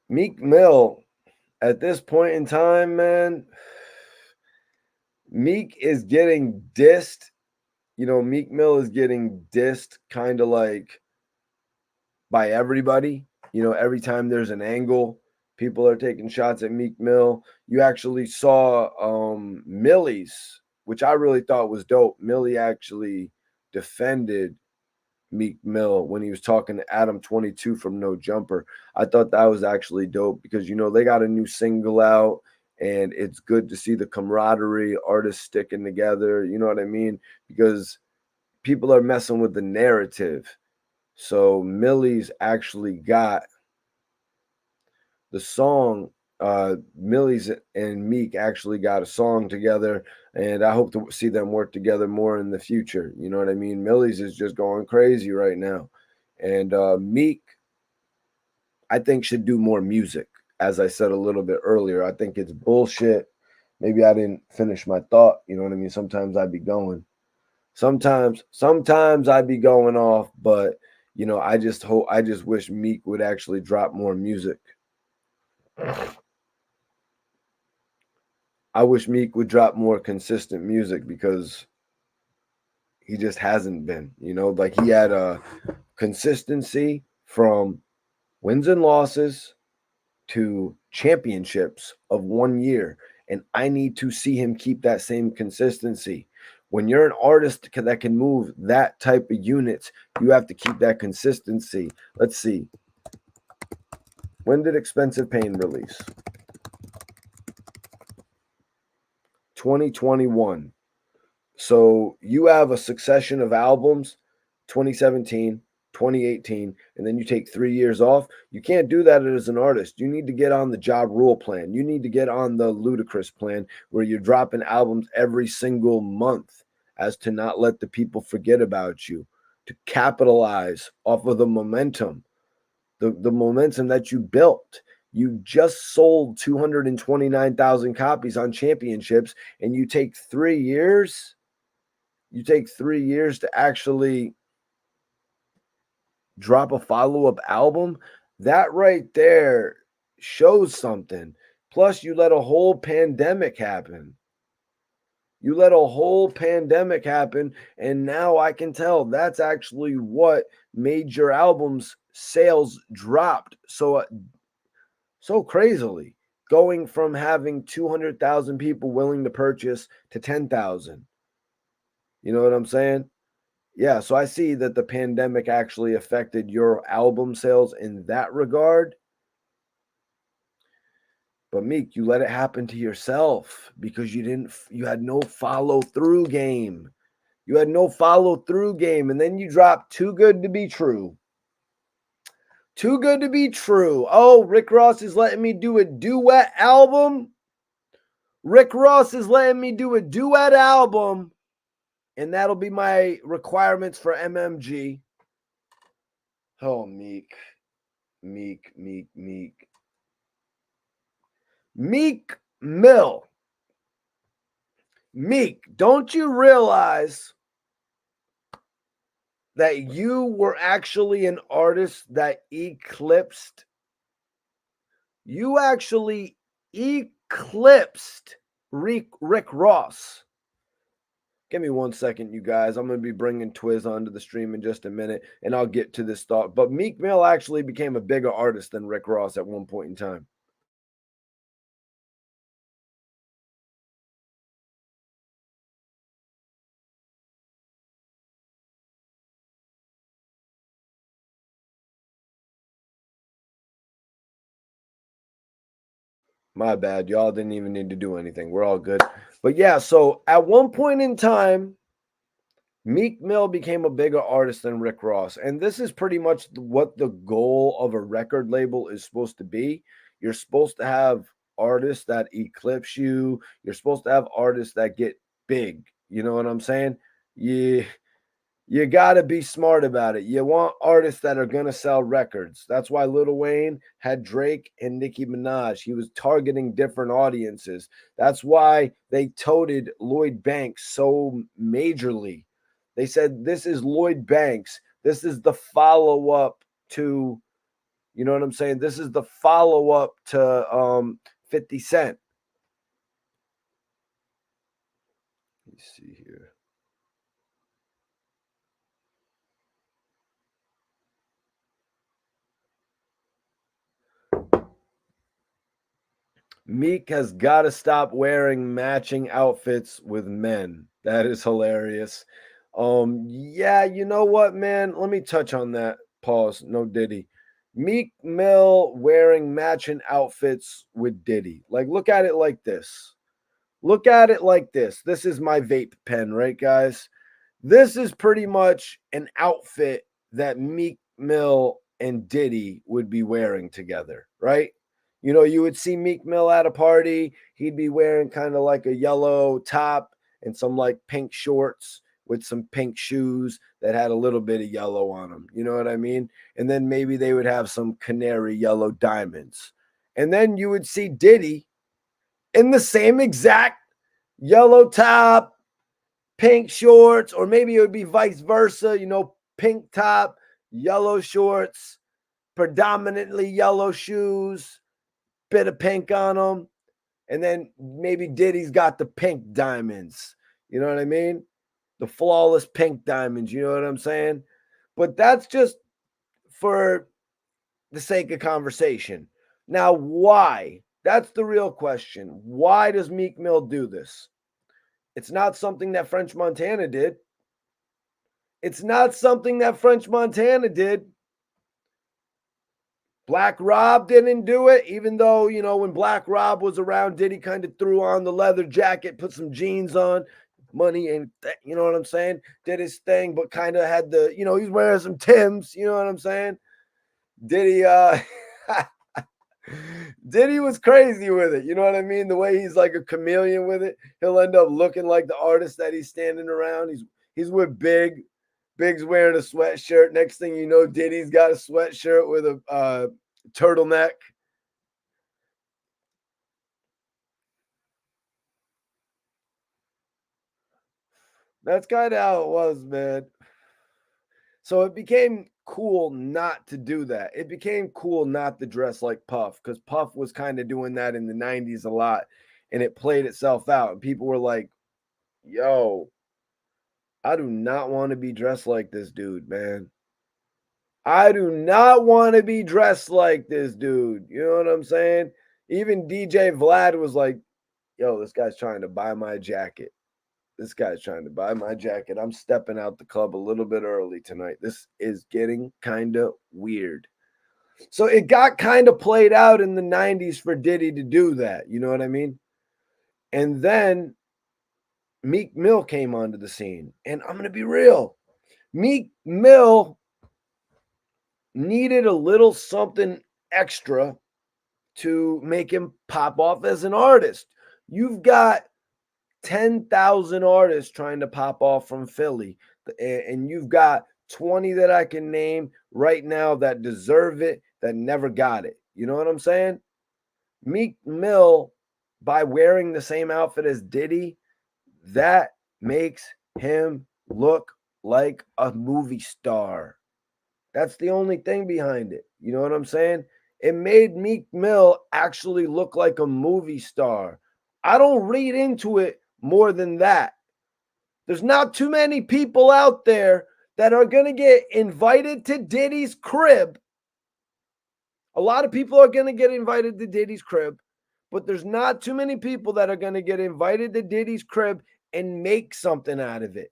S1: Meek Mill, at this point in time, man, Meek is getting dissed. Meek Mill is getting dissed kind of like by everybody. Every time there's an angle, people are taking shots at Meek Mill. You actually saw Millie's, which I really thought was dope. Millie actually defended Meek Mill when he was talking to Adam 22 from No Jumper. I thought that was actually dope because, they got a new single out and it's good to see the camaraderie, artists sticking together. You know what I mean? Because people are messing with the narrative. So Millie's actually got the song. Millie's and Meek actually got a song together, and I hope to see them work together more in the future. You know what I mean? Millie's is just going crazy right now, and Meek, I think, should do more music. As I said a little bit earlier, I think it's bullshit. Maybe I didn't finish my thought. You know what I mean? Sometimes I'd be going. Sometimes I'd be going off, but I just wish Meek would actually drop more music. I wish Meek would drop more consistent music because he just hasn't been, like he had a consistency from wins and losses to championships of 1 year. And I need to see him keep that same consistency. When you're an artist that can move that type of units, you have to keep that consistency. Let's see. When did Expensive Pain release? 2021. So you have a succession of albums, 2017, 2018, and then you take 3 years off. You can't do that as an artist. You need to get on the Ja Rule plan. You need to get on the Ludacris plan where you're dropping albums every single month, as to not let the people forget about you, to capitalize off of the momentum, the momentum that you built. You just sold 229,000 copies on championships, and you take 3 years. You take 3 years to actually drop a follow-up album. That right there shows something. Plus, you let a whole pandemic happen. And now I can tell that's actually what made your album's sales dropped so crazily, going from having 200,000 people willing to purchase to 10,000. You know what I'm saying? Yeah, so I see that the pandemic actually affected your album sales in that regard. But Meek, you let it happen to yourself because you had no follow-through game. You had no follow-through game, and then you dropped Too Good to Be True. Too Good to Be True. Oh, Rick Ross is letting me do a duet album. And that'll be my requirements for MMG. Oh, Meek. Meek Mill. Meek, don't you realize that you were actually an artist that eclipsed? You actually eclipsed Rick Ross. Give me 1 second, you guys. I'm going to be bringing Twizz onto the stream in just a minute, and I'll get to this thought. But Meek Mill actually became a bigger artist than Rick Ross at one point in time. My bad. Y'all didn't even need to do anything. We're all good. But yeah, so at one point in time, Meek Mill became a bigger artist than Rick Ross. And this is pretty much what the goal of a record label is supposed to be. You're supposed to have artists that eclipse you. You're supposed to have artists that get big. You know what I'm saying? You got to be smart about it. You want artists that are going to sell records. That's why Lil Wayne had Drake and Nicki Minaj. He was targeting different audiences. That's why they toted Lloyd Banks so majorly. They said, this is Lloyd Banks. This is the follow-up to, you know what I'm saying? This is the follow-up to 50 Cent. Let me see here. Meek has got to stop wearing matching outfits with men. That is hilarious. Yeah, you know what, man? Let me touch on that. Pause. No Diddy. Meek Mill wearing matching outfits with Diddy. Like, look at it like this. Look at it like this. This is my vape pen, right, guys? This is pretty much an outfit that Meek Mill and Diddy would be wearing together, right? You know, you would see Meek Mill at a party. He'd be wearing kind of like a yellow top and some like pink shorts with some pink shoes that had a little bit of yellow on them. You know what I mean? And then maybe they would have some canary yellow diamonds. And then you would see Diddy in the same exact yellow top, pink shorts, or maybe it would be vice versa, you know, pink top, yellow shorts, predominantly yellow shoes, bit of pink on them. And then maybe Diddy's got the pink diamonds. You know what I mean? The flawless pink diamonds. You know what I'm saying? But that's just for the sake of conversation. Now, why? That's the real question. Why does Meek Mill do this? It's not something that French Montana did. It's not something that French Montana did. Black Rob didn't do it, even though, you know, when Black Rob was around, Diddy kind of threw on the leather jacket, put some jeans on, money, and you know what I'm saying? Did his thing, but kind of had the, you know, he's wearing some Timbs, you know what I'm saying? Diddy, Diddy was crazy with it, you know what I mean? The way he's like a chameleon with it, he'll end up looking like the artist that he's standing around. He's with Big. Big's wearing a sweatshirt. Next thing you know, Diddy's got a sweatshirt with a turtleneck. That's kind of how it was, man. So it became cool not to do that. It became cool not to dress like Puff because Puff was kind of doing that in the 90s a lot and it played itself out. And people were like, yo, I do not want to be dressed like this dude, man. I do not want to be dressed like this dude. You know what I'm saying? Even DJ Vlad was like, yo, this guy's trying to buy my jacket. This guy's trying to buy my jacket. I'm stepping out the club a little bit early tonight. This is getting kind of weird. So it got kind of played out in the 90s for Diddy to do that. You know what I mean? And then Meek Mill came onto the scene. And I'm going to be real. Meek Mill needed a little something extra to make him pop off as an artist. You've got 10,000 artists trying to pop off from Philly, and you've got 20 that I can name right now that deserve it, that never got it. You know what I'm saying? Meek Mill, by wearing the same outfit as Diddy, that makes him look like a movie star. That's the only thing behind it. You know what I'm saying? It made Meek Mill actually look like a movie star. I don't read into it more than that. There's not too many people out there that are going to get invited to Diddy's crib. A lot of people are going to get invited to Diddy's crib, but there's not too many people that are going to get invited to Diddy's crib and make something out of it.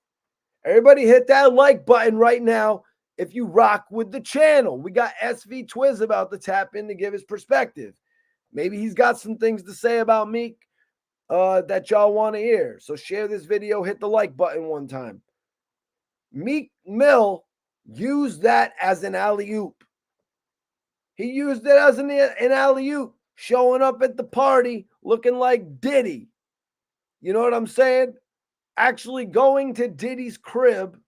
S1: Everybody hit that like button right now if you rock with the channel. We got Twizz about to tap in to give his perspective. Maybe he's got some things to say about Meek that y'all want to hear. So share this video, hit the like button one time. Meek Mill used that as an alley-oop. He used it as an alley-oop, showing up at the party looking like Diddy. You know what I'm saying? Actually going to Diddy's crib.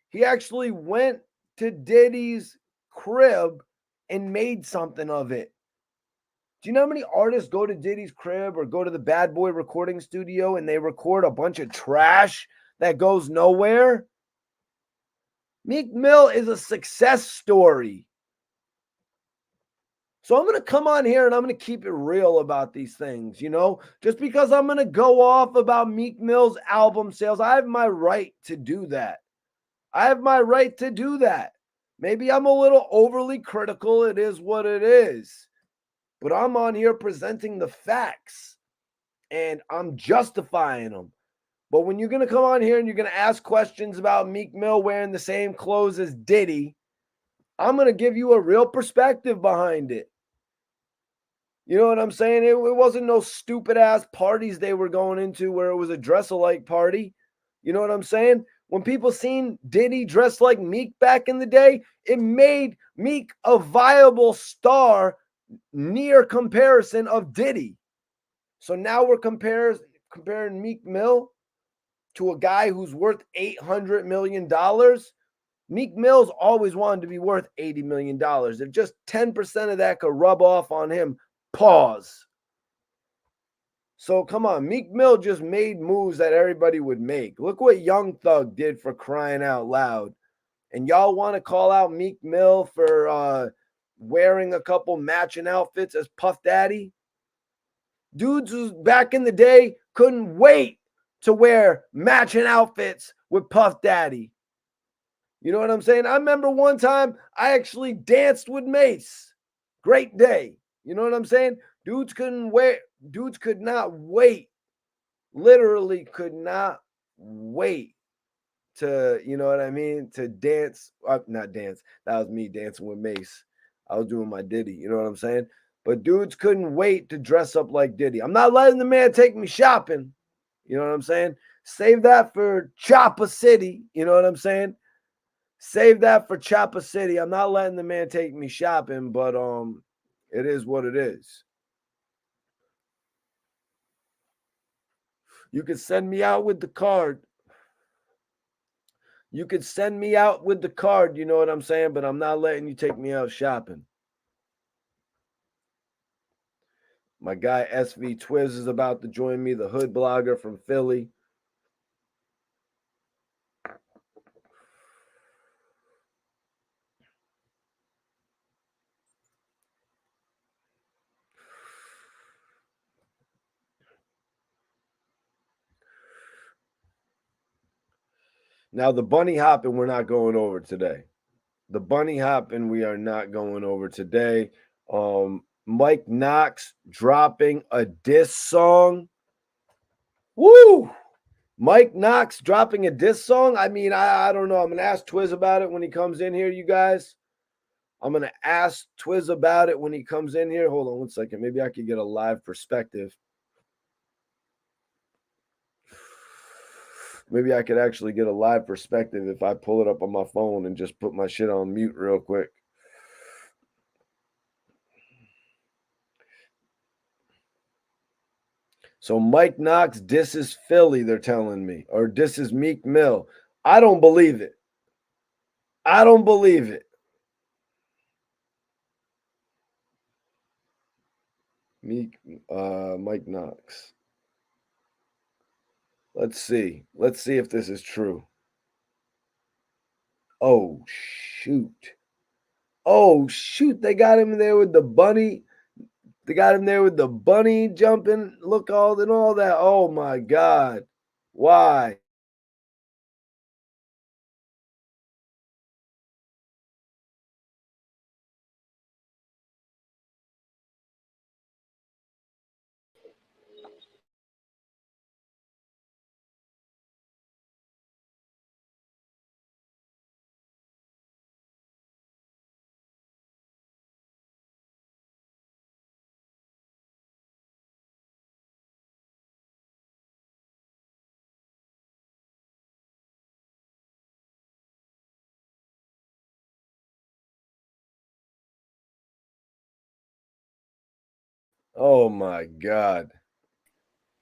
S1: He actually went to Diddy's crib and made something of it. Do you know how many artists go to Diddy's crib or go to the Bad Boy recording studio and they record a bunch of trash that goes nowhere? Meek Mill is a success story. So I'm going to come on here and I'm going to keep it real about these things, you know? Just because I'm going to go off about Meek Mill's album sales, I have my right to do that. I have my right to do that. Maybe I'm a little overly critical. It is what it is. But I'm on here presenting the facts and I'm justifying them. But when you're going to come on here and you're going to ask questions about Meek Mill wearing the same clothes as Diddy, I'm going to give you a real perspective behind it. You know what I'm saying? It wasn't no stupid ass parties they were going into where it was a dress-alike party. You know what I'm saying? When people seen Diddy dressed like Meek back in the day, it made Meek a viable star near comparison of Diddy. So now we're comparing Meek Mill to a guy who's worth $800 million. Meek Mill's always wanted to be worth $80 million. If just 10% of that could rub off on him, pause. So come on, Meek Mill just made moves that everybody would make. Look what Young Thug did, for crying out loud. And y'all want to call out Meek Mill for wearing a couple matching outfits as Puff Daddy? Dudes who back in the day couldn't wait to wear matching outfits with Puff Daddy. You know what I'm saying? I remember one time I actually danced with Mace. Great day. You know what I'm saying? Dudes could not wait. Literally could not wait to, you know what I mean? To dance. Not dance. That was me dancing with Mace. I was doing my Diddy. You know what I'm saying? But dudes couldn't wait to dress up like Diddy. I'm not letting the man take me shopping. You know what I'm saying? Save that for Chopper City. You know what I'm saying? Save that for Chopper City. I'm not letting the man take me shopping, but it is what it is. You could send me out with the card. You could send me out with the card, you know what I'm saying? But I'm not letting you take me out shopping. My guy Twizz is about to join me, the hood blogger from Philly. Now, the bunny hopping, we're not going over today. The bunny hopping, we are not going over today. Mike Knox dropping a diss song. Woo! Mike Knox dropping a diss song. I mean, I don't know. I'm going to ask Twizz about it when he comes in here, you guys. I'm going to ask Twizz about it when he comes in here. Hold on one second. Maybe I could get a live perspective. Maybe I could actually get a live perspective if I pull it up on my phone and just put my shit on mute real quick. So Mike Knox disses Philly, they're telling me, or disses Meek Mill. I don't believe it. I don't believe it. Mike Knox. Let's see. Let's see if this is true. Oh shoot. Oh shoot. They got him there with the bunny. They got him there with the bunny jumping, look all and all that. Oh my God. Why? Oh my God.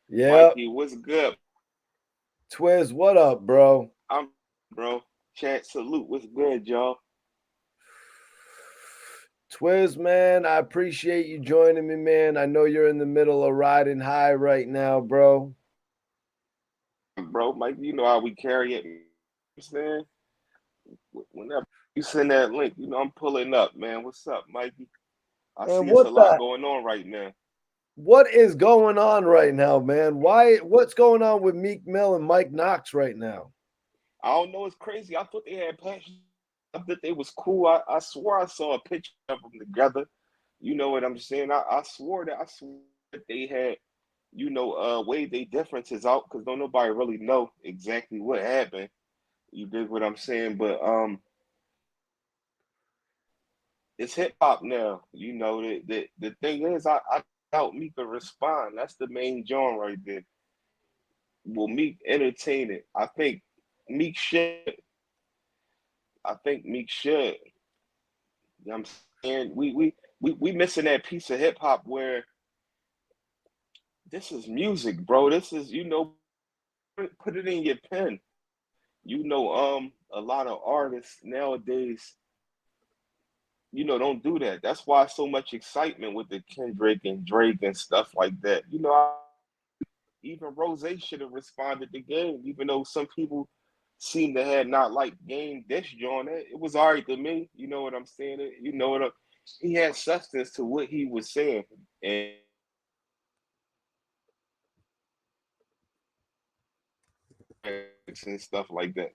S1: Yep.
S2: Mikey, what's good?
S1: Twizz, what up, bro?
S2: I'm bro. Chat salute. What's good, y'all?
S1: Twizz, man, I appreciate you joining me, man. I know you're in the middle of riding high right now, bro.
S2: Bro, Mikey, you know how we carry it, man. Whenever you send that link, you know I'm pulling up, man. What's up, Mikey? I
S1: And
S2: see it's a
S1: what
S2: lot
S1: the
S2: going on right now.
S1: what is going on right now, man? What's going on with Meek Mill and Mike Knox right now?
S2: I don't know, it's crazy. I thought they had passion. I thought they was cool. I swore I saw a picture of them together. You know what I'm saying? I swore that they had, weighed their differences out because don't nobody really know exactly what happened. You dig what I'm saying? But it's hip hop now. You know, the thing is, I doubt Meek will respond. That's the main joint right there. Will Meek entertain it? I think Meek should. I think Meek should. You know what I'm saying? We missing that piece of hip hop where this is music, bro. This is, put it in your pen. A lot of artists nowadays, don't do that. That's why so much excitement with the Kendrick and Drake and stuff like that. Even Rose should have responded to Game, even though some people seem to have not liked Game this joint. It was all right to me. You know what I'm saying? He had substance to what he was saying and stuff like that.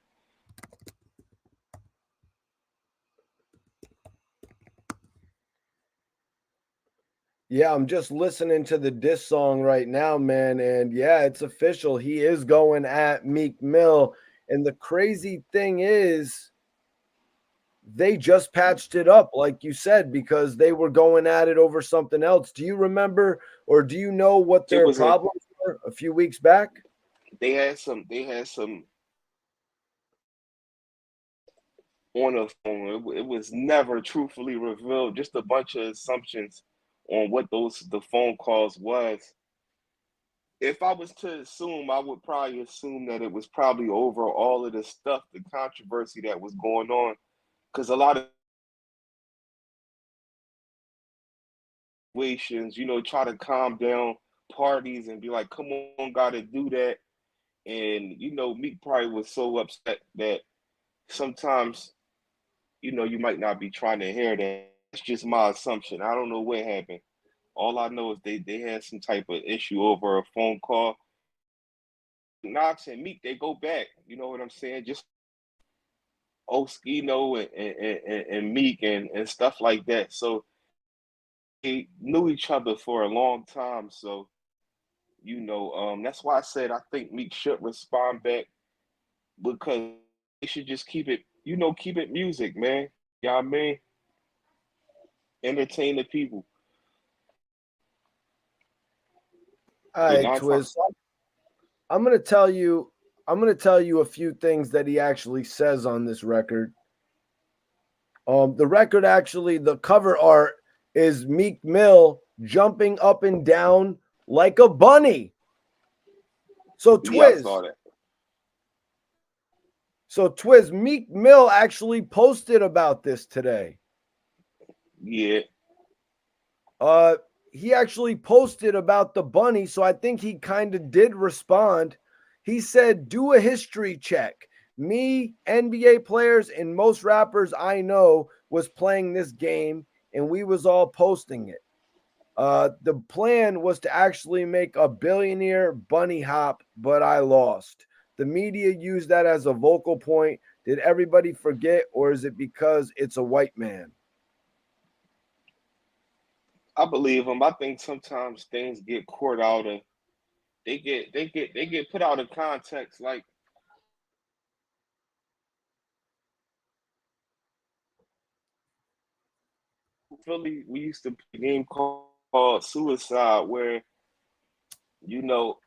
S1: Yeah, I'm just listening to the diss song right now, man. And yeah, it's official. He is going at Meek Mill. And the crazy thing is, they just patched it up, like you said, because they were going at it over something else. Do you remember or do you know what
S2: It
S1: their
S2: was a
S1: problems were a few weeks back?
S2: they had some on the phone. It was never truthfully revealed. Just a bunch of assumptions on what those the phone calls was. If I was to assume, I would probably assume that it was probably over all of the stuff, the controversy that was going on, because a lot of situations, try to calm down parties and be like, "Come on, gotta do that." And Meek probably was so upset that sometimes, you might not be trying to hear that. That's just my assumption. I don't know what happened. All I know is they had some type of issue over a phone call. Knox and Meek, they go back. You know what I'm saying? Just Oskino and Meek and stuff like that. So they knew each other for a long time. So, that's why I said I think Meek should respond back because they should just keep it music, man. You know what I mean? Entertain the people.
S1: All
S2: But
S1: right,
S2: nine times,
S1: Twiz. I'm gonna tell you, I'm gonna tell you a few things that he actually says on this record. The record actually, the cover art is Meek Mill jumping up and down like a bunny. So
S2: yeah, I saw
S1: Twiz,
S2: that.
S1: So Twizz, Meek Mill actually posted about this today.
S2: Yeah.
S1: He actually posted about the bunny, so I think he kind of did respond. He said, "Do a history check. Me, NBA players, and most rappers I know was playing this game, and we was all posting it. The plan was to actually make a billionaire bunny hop, but I lost. The media used that as a vocal point. Did everybody forget, or is it because it's a white man?"
S2: I believe him. I think sometimes things get caught out of they get put out of context. Like Philly, we used to play a game called Suicide, where you know,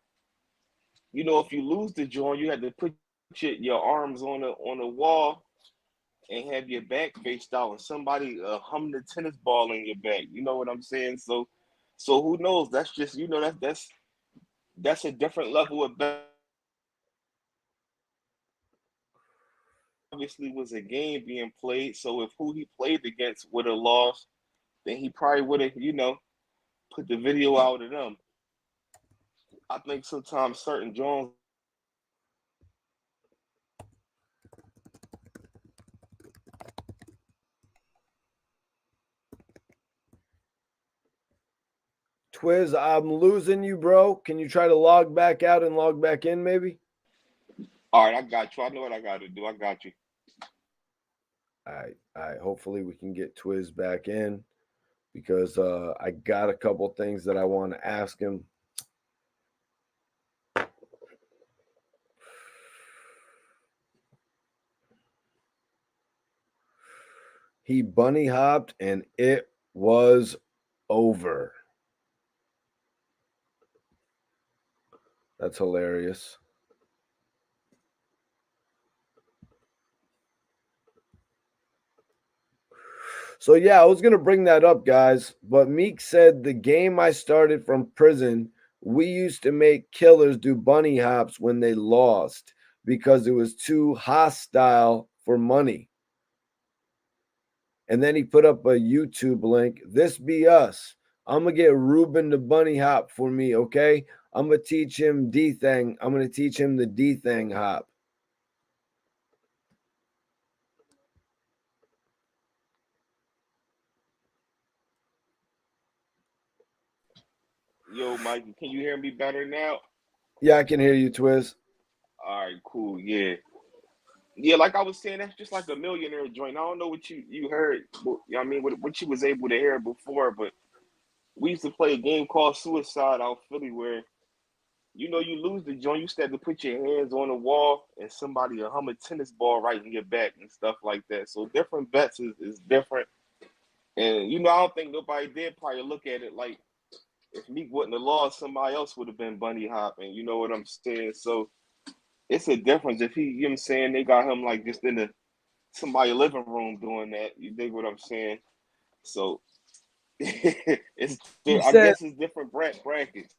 S2: if you lose the joint, you had to put your arms on the wall and have your back faced out, and somebody hum the tennis ball in your back. You know what I'm saying? So who knows? That's just that's a different level of obviously was a game being played. So if who he played against would have lost, then he probably would have, put the video out of them. I think sometimes certain Jones
S1: Twizz, I'm losing you, bro. Can you try to log back out and log back in, maybe?
S2: all right, I got you. I know what I gotta do. I got you.
S1: All right, all right. Hopefully we can get Twizz back in because I got a couple things that I want to ask him. He bunny hopped and it was over. That's hilarious. So yeah, I was gonna bring that up, guys. But Meek said the game I started from prison, we used to make killers do bunny hops when they lost because it was too hostile for money. And then he put up a YouTube link. This be us. I'm gonna get Ruben the bunny hop for me, okay? I'm gonna teach him D thing. I'm gonna teach him the D thing hop.
S2: Yo, Mike, can you hear me better now?
S1: Yeah, I can hear you, Twizz.
S2: All right, cool. Yeah. Yeah, like I was saying, that's just like a millionaire joint. I don't know what you heard. I mean, what you was able to hear before, but we used to play a game called Suicide out Philly where you lose the joint, you still have to put your hands on the wall and somebody will hum a tennis ball right in your back and stuff like that. So different bets is different. And I don't think nobody did probably look at it like if Meek wouldn't have lost, somebody else would have been bunny hopping. You know what I'm saying? So it's a difference if you know what I'm saying, they got him like just in somebody living room doing that. You dig what I'm saying? So it's
S1: He
S2: I
S1: said,
S2: guess it's different brackets.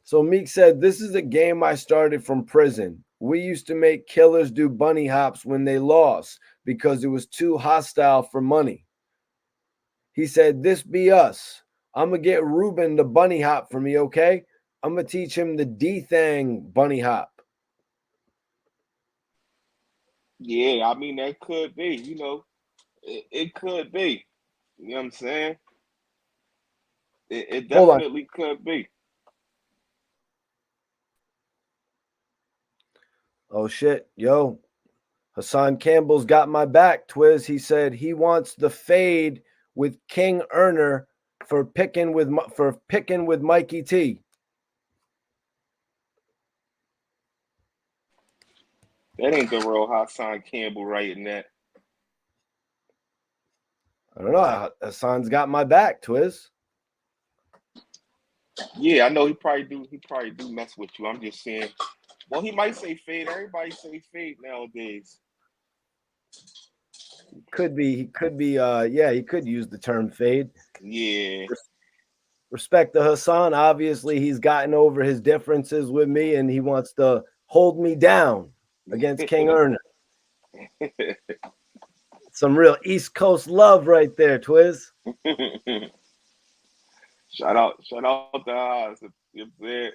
S1: so Meek said, this is a game I started from prison. We used to make killers do bunny hops when they lost because it was too hostile for money. He said, this be us. I'm going to get Ruben the bunny hop for me, okay? I'm going to teach him the D thing bunny hop.
S2: Yeah, I mean that could be, it could be. You know what I'm saying? It
S1: Hold on.
S2: definitely could be.
S1: Oh, shit. Yo, Hassan Campbell's got my back, Twizz. He said he wants the fade with King Erner for picking with Mikey T.
S2: That ain't the real Hassan Campbell writing that.
S1: I don't know. Hassan's got my back, Twizz.
S2: Yeah, I know he probably do mess with you. I'm just saying. Well, he might say fade. Everybody say fade nowadays.
S1: He could be yeah, he could use the term fade.
S2: Yeah.
S1: Respect to Hassan. Obviously, he's gotten over his differences with me and he wants to hold me down against King Erner. Some real East Coast love right there, Twizz.
S2: Shout out to Haas. If they're,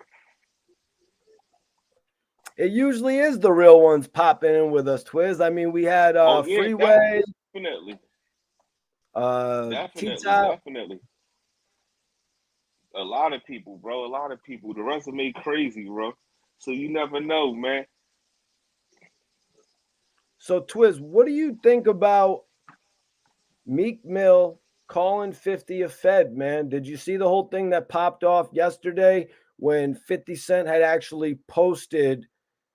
S1: It usually is the real ones popping in with us, Twizz. I mean, we had
S2: oh yeah,
S1: Freeway,
S2: definitely,
S1: T-Top.
S2: definitely. A lot of people, bro. A lot of people. The resume crazy, bro. So you never know, man.
S1: So, Twizz, what do you think about Meek Mill calling 50 a Fed, man? Did you see the whole thing that popped off yesterday when 50 Cent had actually posted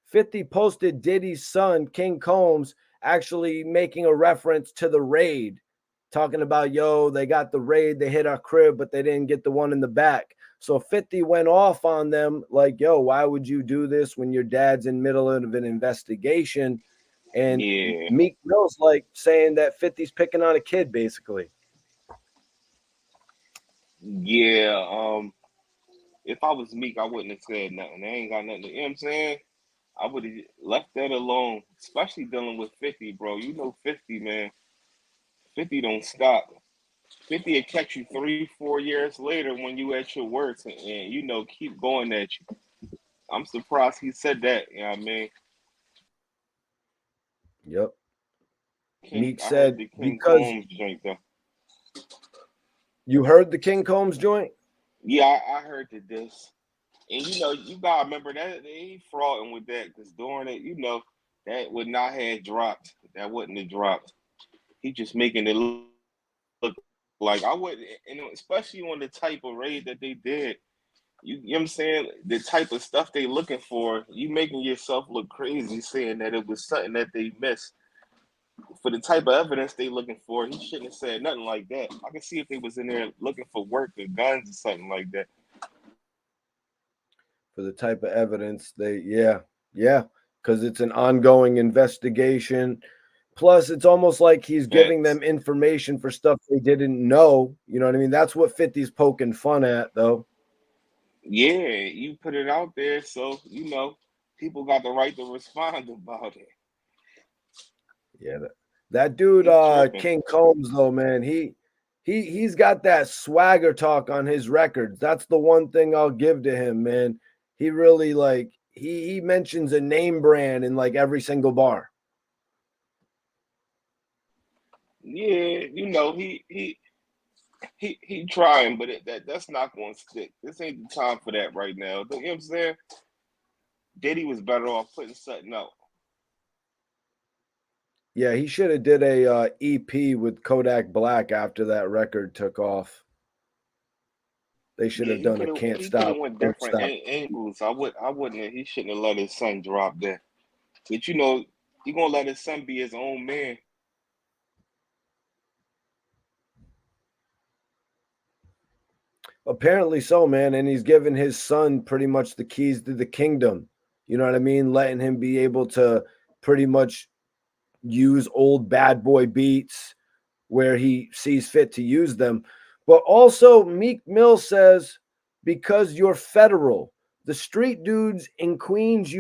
S1: 50 posted Diddy's son, King Combs, actually making a reference to the raid, talking about, yo, they got the raid, they hit our crib, but they didn't get the one in the back. So 50 went off on them like, yo, why would you do this when your dad's in middle of an investigation? And
S2: Yeah,
S1: Meek Mill's like saying that 50's picking on a kid, basically.
S2: yeah. If I was Meek, I wouldn't have said nothing. They ain't got nothing. You know what I'm saying? I would have left that alone, especially dealing with 50, bro. You know 50, man. 50 don't stop. 50 will catch you 3, 4 years later when you at your worst and you know, keep going at you. I'm surprised he said that. You know what I mean?
S1: Yep. Meek
S2: I heard
S1: said,
S2: the King
S1: because
S2: Combs joint though.
S1: you heard the King Combs joint?
S2: Yeah, I heard the this. And you know, you gotta remember that they ain't frauding with that because during it, you know, that would not have dropped. That wouldn't have dropped. He just making it look like I would, and especially on the type of raid that they did. You know what I'm saying? The type of stuff they looking for, you making yourself look crazy saying that it was something that they missed. For the type of evidence they looking for, he shouldn't have said nothing like that. I can see if they was in there looking for work or guns or something like that.
S1: For the type of evidence yeah, because it's an ongoing investigation. Plus, it's almost like he's giving
S2: Facts.
S1: them information for stuff they didn't know. You know what I mean? That's what 50's poking fun at, though.
S2: Yeah, you put it out there, so you know people got the right to respond about it.
S1: Yeah, that dude,
S2: He tripping.
S1: King Combs, though, man, he's got that swagger talk on his records. That's the one thing I'll give to him, man. He really like he mentions a name brand in like every single bar.
S2: Yeah, you know he trying, but that's not going to stick. This ain't the time for that right now. You know what I'm saying? Diddy was better off putting something out.
S1: Yeah, he should have did a EP with Kodak Black after that record took off. They should
S2: Yeah,
S1: have done a Can't
S2: he could
S1: Stop,
S2: have went
S1: Won't
S2: different
S1: Stop.
S2: angles. I wouldn't. He shouldn't have let his son drop that. But you know, he gonna let his son be his own man.
S1: Apparently so, man. And he's given his son pretty much the keys to the kingdom. You know what I mean? Letting him be able to pretty much use old bad boy beats where he sees fit to use them. But also, Meek Mill says, because you're federal, the street dudes in Queens,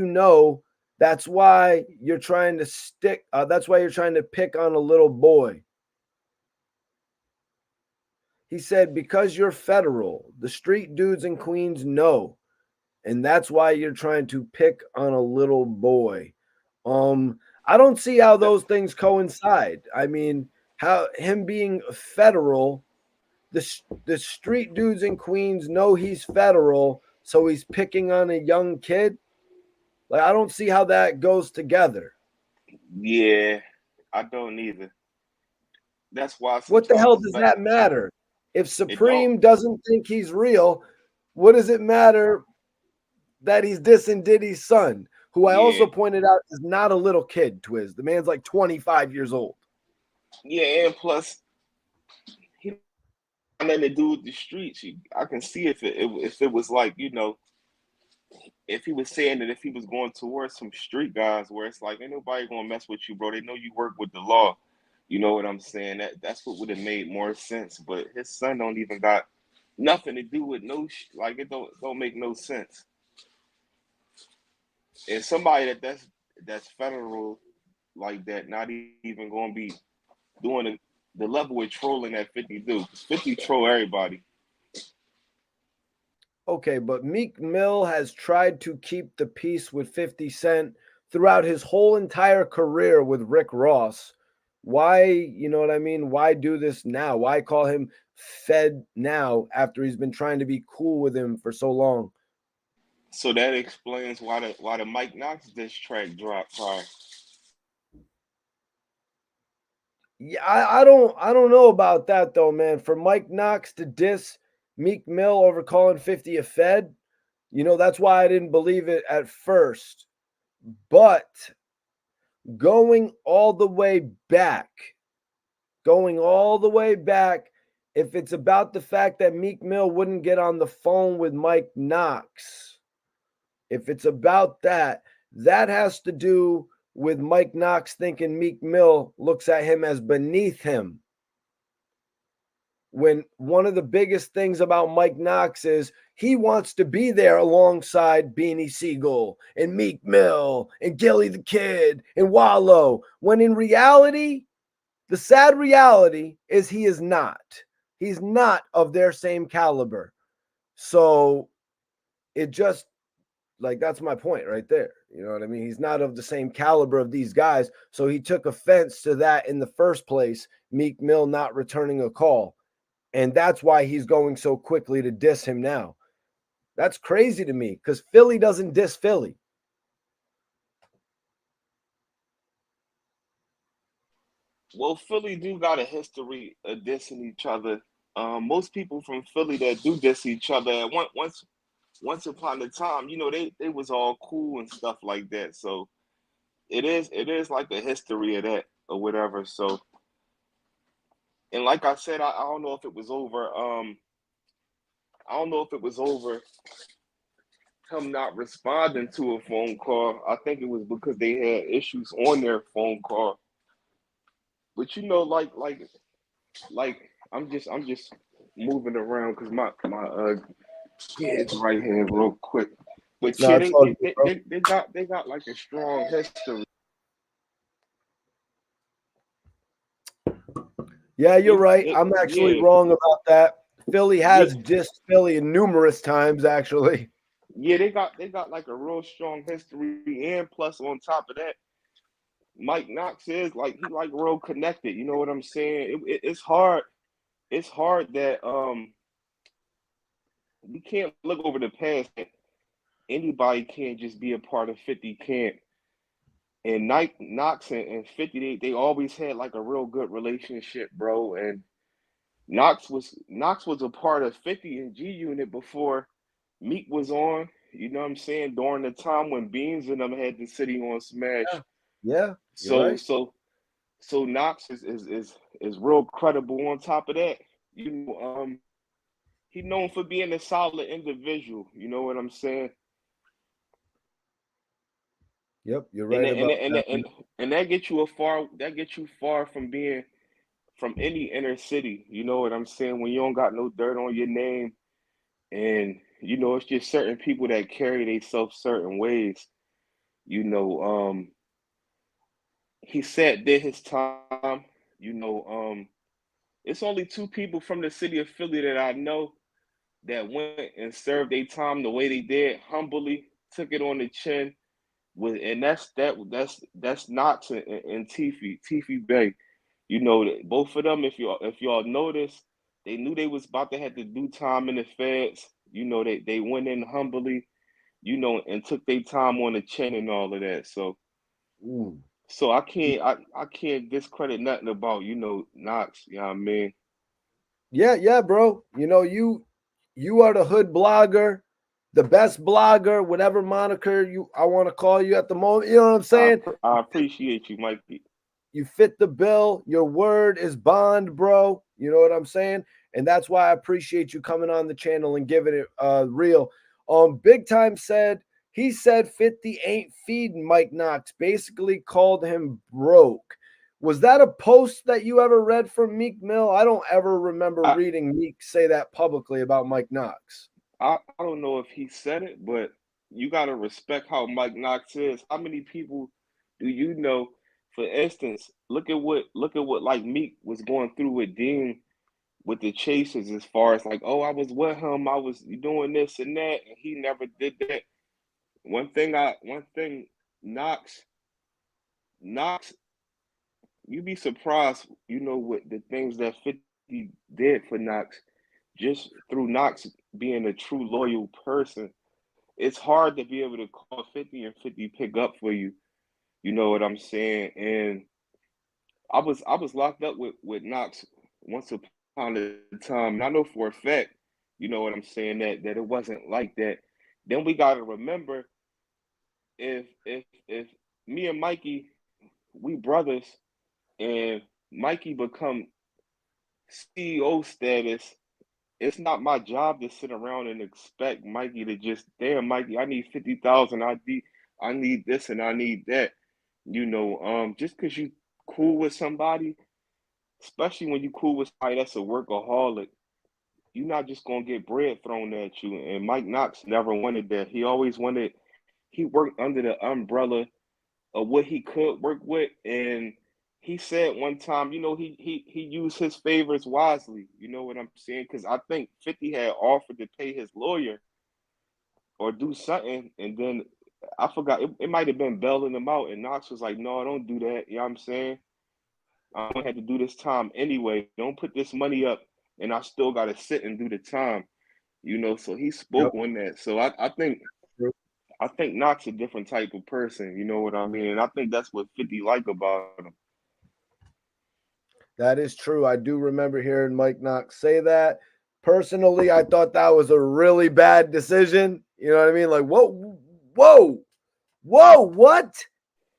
S1: that's why you're trying to that's why you're trying to pick on a little boy. He said, because you're federal, the street dudes in Queens know, and that's why you're trying to pick on a little boy. I don't see how
S2: That
S1: those things coincide. I mean, how him being federal, the street dudes in Queens know he's federal, so he's picking on a young kid. Like, I don't see how that goes together.
S2: yeah, I don't either. That's why
S1: What the hell
S2: sometimes it's
S1: does
S2: better.
S1: that matter? If
S2: It don't.
S1: Supreme doesn't think he's real, what does it matter that he's dissing Diddy's son, who I
S2: Yeah,
S1: also pointed out is not a little kid, Twizz. The man's like 25 years old.
S2: yeah, and plus he don't got nothing to do with the streets. I can see if it was like you know if he was saying that if he was going towards some street guys where it's like ain't nobody gonna mess with you, bro. They know you work with the law. You know what I'm saying? That's what would have made more sense. But his son don't even got nothing to do with like it don't make no sense. And somebody that's federal, like that. Not even going to be doing the level of trolling that 50 do. 50 troll everybody.
S1: Okay, but Meek Mill has tried to keep the peace with 50 Cent throughout his whole entire career with Rick Ross. Why, you know what I mean? Why do this now? Why call him Fed now after he's been trying to be cool with him for so long?
S2: So that explains why the Mike Knox diss track dropped prior.
S1: Yeah, I don't know about that though, man. For Mike Knox to diss Meek Mill over calling 50 a Fed, that's why I didn't believe it at first. But going all the way back, going all the way back, if it's about the fact that Meek Mill wouldn't get on the phone with Mike Knox, if it's about that, that has to do with Mike Knox thinking Meek Mill looks at him as beneath him. When one of the biggest things about Mike Knox is he wants to be there alongside Beanie Siegel and Meek Mill and Gilly the Kid and Wallow, when in reality, the sad reality is he is not. He's not of their same caliber. So it just, like, that's my point right there. You know what I mean? He's not of the same caliber of these guys. So he took offense to that in the first place, Meek Mill not returning a call. And that's why he's going so quickly to diss him now. That's crazy to me because Philly doesn't diss Philly.
S2: Well, Philly do got a history of dissing each other. Most people from Philly that do diss each other, once upon a time, they was all cool and stuff like that. So it is like a history of that or whatever. So, and like I said, I don't know if it was over. I don't know if it was over him not responding to a phone call. I think it was because they had issues on their phone call. But like I'm just moving around because my kids right here real quick. But
S1: No,
S2: yeah,
S1: it's all good, bro.
S2: they got like a strong history.
S1: Yeah, you're right. I'm actually
S2: Yeah,
S1: wrong about that. Philly
S2: yeah,
S1: has dissed Philly numerous times, actually.
S2: yeah. They got like a real strong history, and plus on top of that, Mike Knox is like he like real connected. You know what I'm saying? It's hard. It's hard that we can't look over the past. Anybody can't just be a part of 50 can't. And Knox and 50, they always had like a real good relationship, bro. And Knox was a part of 50 and G Unit before Meek was on. You know what I'm saying? During the time when Beans and them had the city on Smash.
S1: Yeah, yeah, you're
S2: So
S1: right.
S2: so so Knox is real credible on top of that. He known for being a solid individual. You know what I'm saying?
S1: Yep, you're
S2: And
S1: right
S2: and
S1: about
S2: and
S1: that.
S2: and, and that gets you far from being from any inner city. You know what I'm saying? When you don't got no dirt on your name, and it's just certain people that carry themselves certain ways. You know, he said did his time. You know, it's only two people from the city of Philly that I know that went and served their time the way they did, humbly, took it on the chin. And that's Knox and Tiffy Bay. Both of them, if y'all notice, they knew they was about to have to do time in the feds. They went in humbly, and took their time on the chin and all of that. So
S1: Ooh.
S2: so I can't discredit nothing about, Knox, you know what I mean?
S1: Yeah, yeah, bro. You are the hood blogger, the best blogger, whatever moniker I want to call you at the moment. You know what I'm
S2: I
S1: saying?
S2: I appreciate you, Mikey.
S1: You fit the bill. Your word is bond, bro. You know what I'm saying? And that's why I appreciate you coming on the channel and giving it real. Big Time said he said 50 ain't feeding Mike Knox, basically called him broke. Was that a post that you ever read from Meek Mill? I don't ever remember
S2: I
S1: reading Meek say that publicly about Mike Knox.
S2: I don't know if he said it, but you gotta respect how Mike Knox is. How many people do you know For instance, look at what like Meek was going through with Dean with the chasers as far as like, oh, I was with him, I was doing this and that, and he never did that. One thing, Knox, Knox, you'd be surprised, what the things that 50 did for Knox, just through Knox being a true loyal person. It's hard to be able to call 50 and 50 pick up for you. You know what I'm saying? And I was locked up with Knox once upon a time, and I know for a fact, you know what I'm saying, that it wasn't like that. Then we gotta remember, if me and Mikey, we brothers, and Mikey become CEO status, it's not my job to sit around and expect Mikey to just, damn, Mikey, I need 50,000, I need this and I need that. Just because you cool with somebody, especially when you cool with somebody that's a workaholic, you're not just gonna get bread thrown at you. And Mike Knox never wanted that. He worked under the umbrella of what he could work with. And he said one time, he used his favors wisely. You know what I'm saying? Because I think 50 had offered to pay his lawyer or do something, and then I forgot, it might have been bailing him out, and Knox was like, no, don't do that. You know what I'm saying? I'm gonna have to do this time anyway. Don't put this money up, and I still gotta sit and do the time. So he
S1: Yep.
S2: spoke on that. So I think Knox a different type of person. You know what I mean? And I think that's what 50 like about him.
S1: That is true. I do remember hearing Mike Knox say that. Personally, I thought that was a really bad decision. You know what I mean? Like, whoa, what?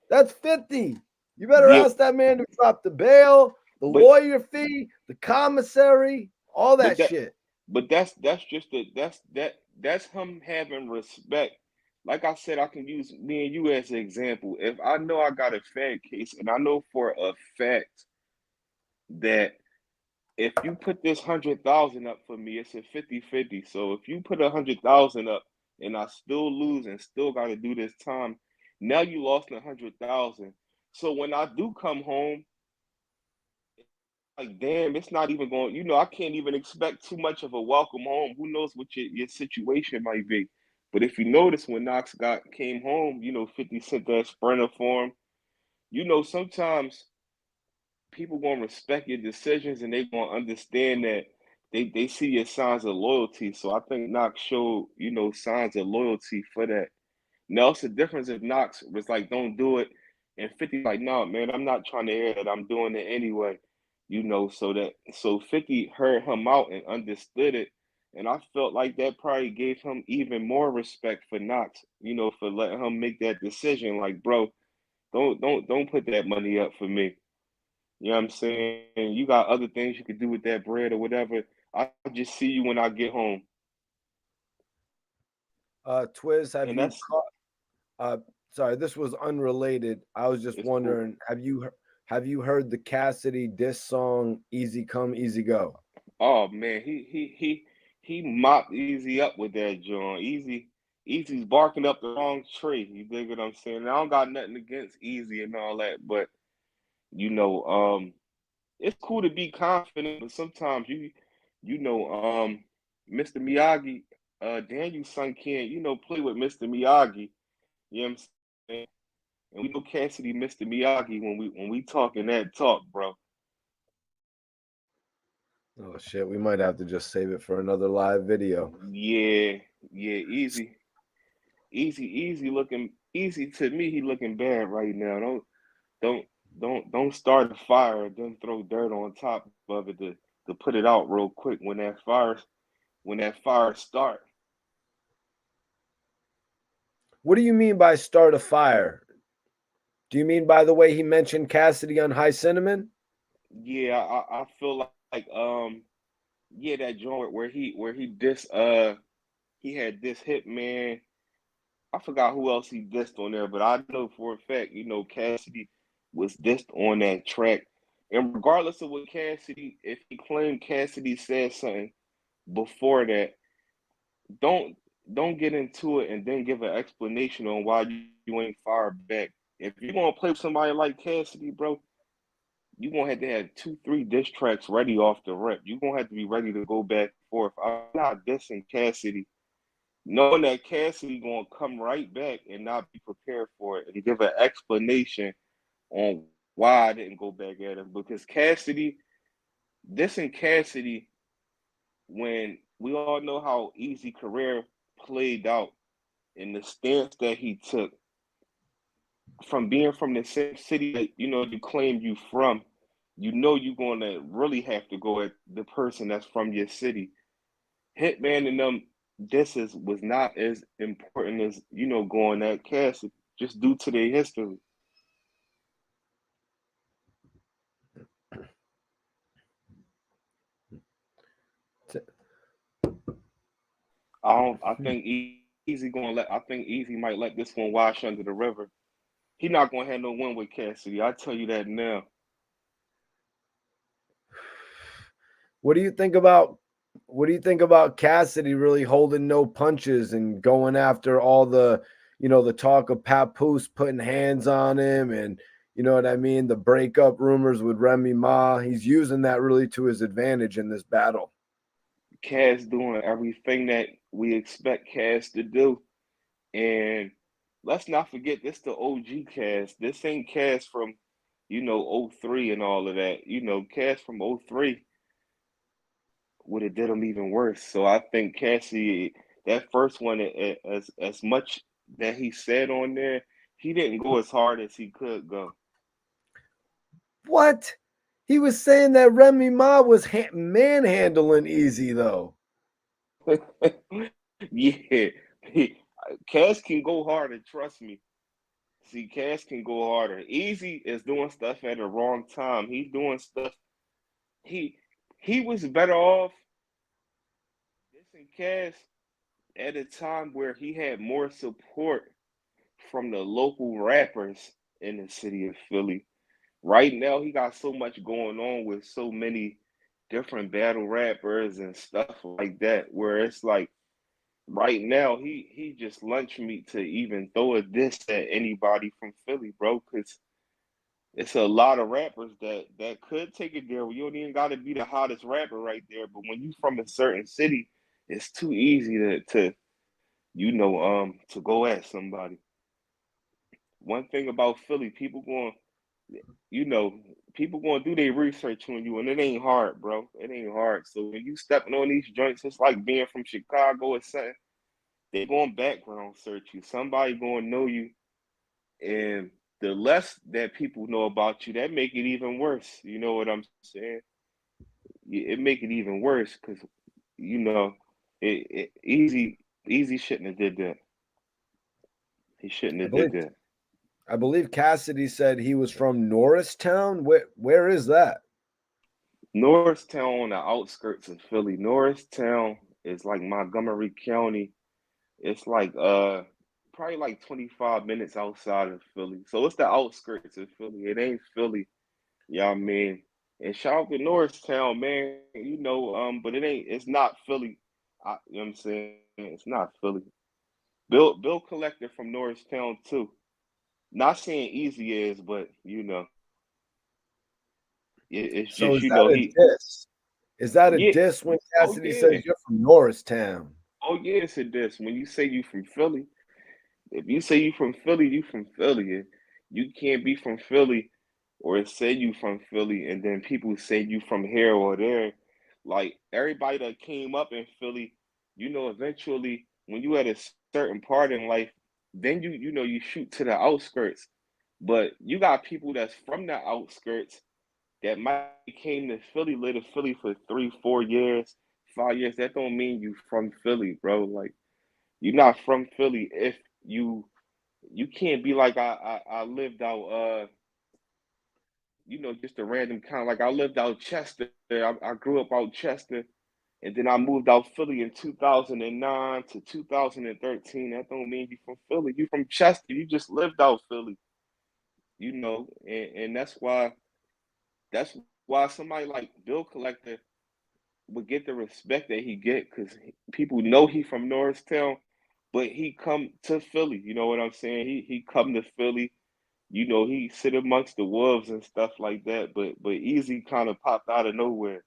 S1: That's 50. You better
S2: Yeah,
S1: ask that man to drop the bail, the
S2: but
S1: lawyer fee, the commissary, all
S2: but
S1: that
S2: that
S1: shit.
S2: but that's just that's him having respect. Like I said, I can use me and you as an example. If I know I got a Fed case, and I know for a fact that if you put this 100,000 up for me, it's a 50-50. So if you put 100,000 up and I still lose and still got to do this time, now you lost 100,000. So when I do come home, like, damn, it's not even going, I can't even expect too much of a welcome home. Who knows what your situation might be. But if you notice, when Knox came home, 50 sent that sprinter for him. Sometimes people gonna respect your decisions, and they gonna understand that they see your signs of loyalty. So I think Knox showed, signs of loyalty for that. Now it's the difference if Knox was like, don't do it, and 50 like, no, man, I'm not trying to hear that. I'm doing it anyway. So 50 heard him out and understood it. And I felt like that probably gave him even more respect for Knox, for letting him make that decision. Like, bro, don't put that money up for me. You know what I'm saying? You got other things you could do with that bread or whatever. I'll just see you when I get home.
S1: Twizz, have
S2: And
S1: you
S2: that's
S1: caught? Uh, sorry, this was unrelated. I was just
S2: it's cool.
S1: wondering, have you heard the Cassidy diss song "Easy Come, Easy Go"?
S2: Oh man, he mopped Easy up with that joint. Easy's barking up the wrong tree. You dig what I'm saying? I don't got nothing against Easy and all that, but you know, um, it's cool to be confident, but sometimes you know, Mr. Miyagi, Daniel son can't, play with Mr. Miyagi. You know what I'm saying? And we know Cassidy, Mr. Miyagi, when we talking that talk, bro.
S1: Oh shit, we might have to just save it for another live video.
S2: Yeah, yeah, easy looking, easy to me. He looking bad right now. Don't don't start a fire, then throw dirt on top of it to put it out real quick when that fire start.
S1: What do you mean by start a fire? Do you mean by the way he mentioned Cassidy on High Cinnamon?
S2: Yeah, I feel like yeah, that joint where he he had this Hitman. I forgot who else he dissed on there, but I know for a fact, Cassidy was dissed on that track. And regardless of what Cassidy, if he claimed Cassidy said something before that, don't don't get into it and then give an explanation on why you ain't fired back. if you're gonna play with somebody like Cassidy, bro, you're gonna have to have 2, 3 diss tracks ready off the rip. You're gonna have to be ready to go back and forth. I'm not dissing Cassidy, knowing that Cassidy gonna come right back and not be prepared for it and give an explanation on why I didn't go back at him. Because Cassidy, dissing Cassidy, when we all know how Easy career played out and the stance that he took from being from the same city that you claim you from, you're gonna really have to go at the person that's from your city. Hitman and them disses was not as important as going at Cassidy just due to their history. I think Easy gonna let. I think Easy might let this one wash under the river. He not gonna have no win with Cassidy. I tell you that now.
S1: What do you think about Cassidy really holding no punches and going after all the the talk of Papoose putting hands on him, and you know what I mean, the breakup rumors with Remy Ma? He's using that really to his advantage in this battle.
S2: Cass doing everything that we expect Cass to do, and let's not forget this the OG Cass. This ain't Cass from '03 and all of that. Cass from '03 would have did him even worse. So I think Cassie, that first one, as much that he said on there, he didn't go as hard as he could go.
S1: What? He was saying that Remy Ma was manhandling Easy though.
S2: Yeah, Cass can go harder. Trust me. See, Cass can go harder. Easy is doing stuff at the wrong time. He's doing stuff. He he was better off dissing Cass at a time where he had more support from the local rappers in the city of Philly. Right now, he got so much going on with so many different battle rappers and stuff like that, where it's like right now he just lunch meat to even throw a diss at anybody from Philly, bro. Because it's a lot of rappers that could take it there. You don't even got to be the hottest rapper right there, but when you from a certain city, it's too easy to go at somebody. One thing about Philly, you know, people going to do their research on you, and it ain't hard, bro. It ain't hard. So when you stepping on these joints, it's like being from Chicago or something. They going background search you. Somebody going to know you, and the less that people know about you, that make it even worse. You know what I'm saying? It make it even worse because you know, easy shouldn't have did that. He shouldn't
S1: I
S2: have did
S1: believe
S2: that.
S1: I believe Cassidy said he was from Norristown. Where is that?
S2: Norristown on the outskirts of Philly. Norristown is like Montgomery County. It's like probably like 25 minutes outside of Philly. So it's the outskirts of Philly. It ain't Philly. Yeah, I mean. And shout out to Norristown, man. But it's not Philly. You know what I'm saying? It's not Philly. Bill Collector from Norristown too. Not saying easy is, but it's
S1: So
S2: just
S1: is that a
S2: he
S1: diss? Is that a
S2: yeah.
S1: diss when
S2: Oh
S1: Cassidy
S2: yeah.
S1: says you're from Norristown?
S2: Oh yeah, it's a diss. When you say you from Philly, if you say you from Philly, you from Philly. You can't be from Philly or say you from Philly and then people say you from here or there. Like everybody that came up in Philly, eventually when you at a certain part in life, then you shoot to the outskirts. But you got people that's from the outskirts that might came to Philly, live in Philly for 3, 4 years, 5 years. That don't mean you from Philly, bro. Like you're not from Philly if you can't be like I lived out just a random kind. Like I lived out Chester. I grew up out Chester, and then I moved out Philly in 2009 to 2013. That don't mean you from Philly. You from Chester. You just lived out Philly. And that's why somebody like Bill Collector would get the respect that he get because people know he from Norristown, but he come to Philly. You know what I'm saying? He come to Philly You know, he sit amongst the wolves and stuff like that, but Easy kind of popped out of nowhere.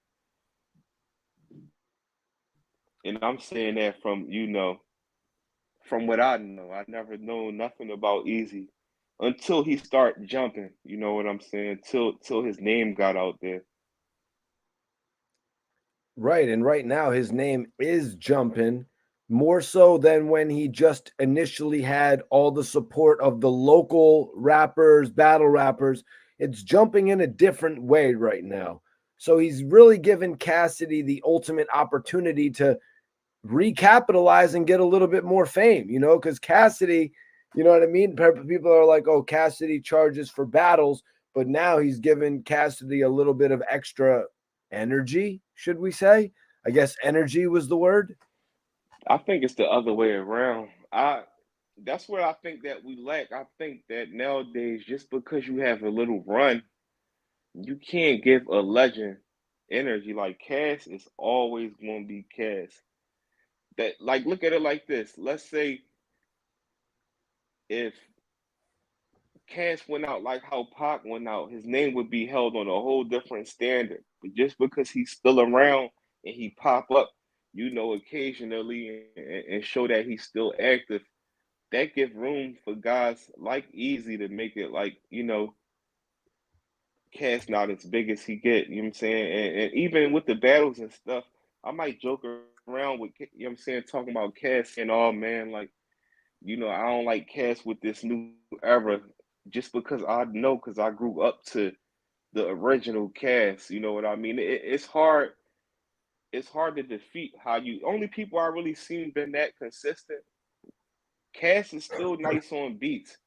S2: And I'm saying that from, from what I know. I never know nothing about Easy until he start jumping, you know what I'm saying? Till his name got out there.
S1: Right, and right now his name is jumping more so than when he just initially had all the support of the local rappers, battle rappers. It's jumping in a different way right now. So he's really given Cassidy the ultimate opportunity to recapitalize and get a little bit more fame, because Cassidy, you know what I mean? People are like, oh, Cassidy charges for battles, but now he's given Cassidy a little bit of extra energy, should we say? I guess energy was the word.
S2: I think it's the other way around. I That's where I think that we lack. I think that nowadays, just because you have a little run, you can't give a legend energy. Like Cass is always going to be Cass. That like look at it like this. Let's say if Cass went out like how Pac went out, his name would be held on a whole different standard. But just because he's still around and he pop up, occasionally and show that he's still active, that give room for guys like Easy to make it like, Cass not as big as he get, you know what I'm saying? And even with the battles and stuff, I might joke around with, you know what I'm saying, talking about Cass and all, man, like, I don't like Cass with this new era just because I know because I grew up to the original Cass, you know what I mean? It's hard to defeat how you only people I really seen been that consistent. Cass is still nice on beats,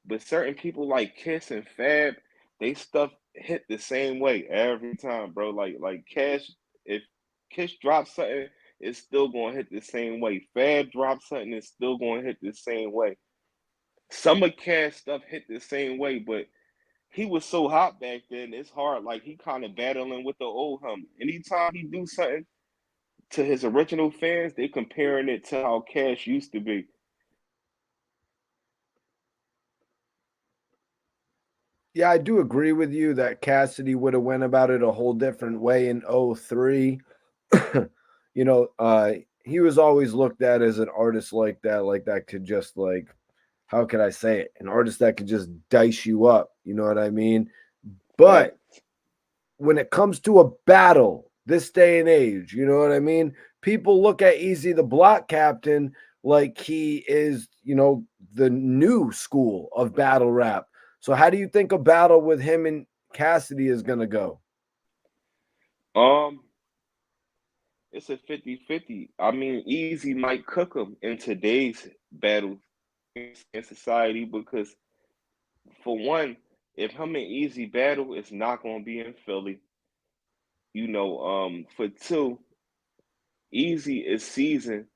S2: but certain people like Kiss and Fab, they stuff hit the same way every time, bro. Like Cash, if Kiss drops something, it's still gonna hit the same way. Fab drops something, it's still gonna hit the same way. Some of Cash stuff hit the same way, but he was so hot back then. It's hard. Like he kind of battling with the old him. Anytime he do something to his original fans, they comparing it to how Cash used to be.
S1: Yeah, I do agree with you that Cassidy would have went about it a whole different way in '03. you know, uh, he was always looked at as an artist like that could just like, how could I say it? An artist that could just dice you up. You know what I mean? But
S2: Fact.
S1: when it comes to a battle this day and age, you know what I mean? People look at Easy the Block Captain like he is, the new school of battle rap. So how do you think a battle with him and Cassidy is going to go?
S2: Um, it's a 50-50. I mean, Easy might cook him in today's battle in society because, for one, if him and Easy battle, it's not going to be in Philly. For two, Easy is seasoned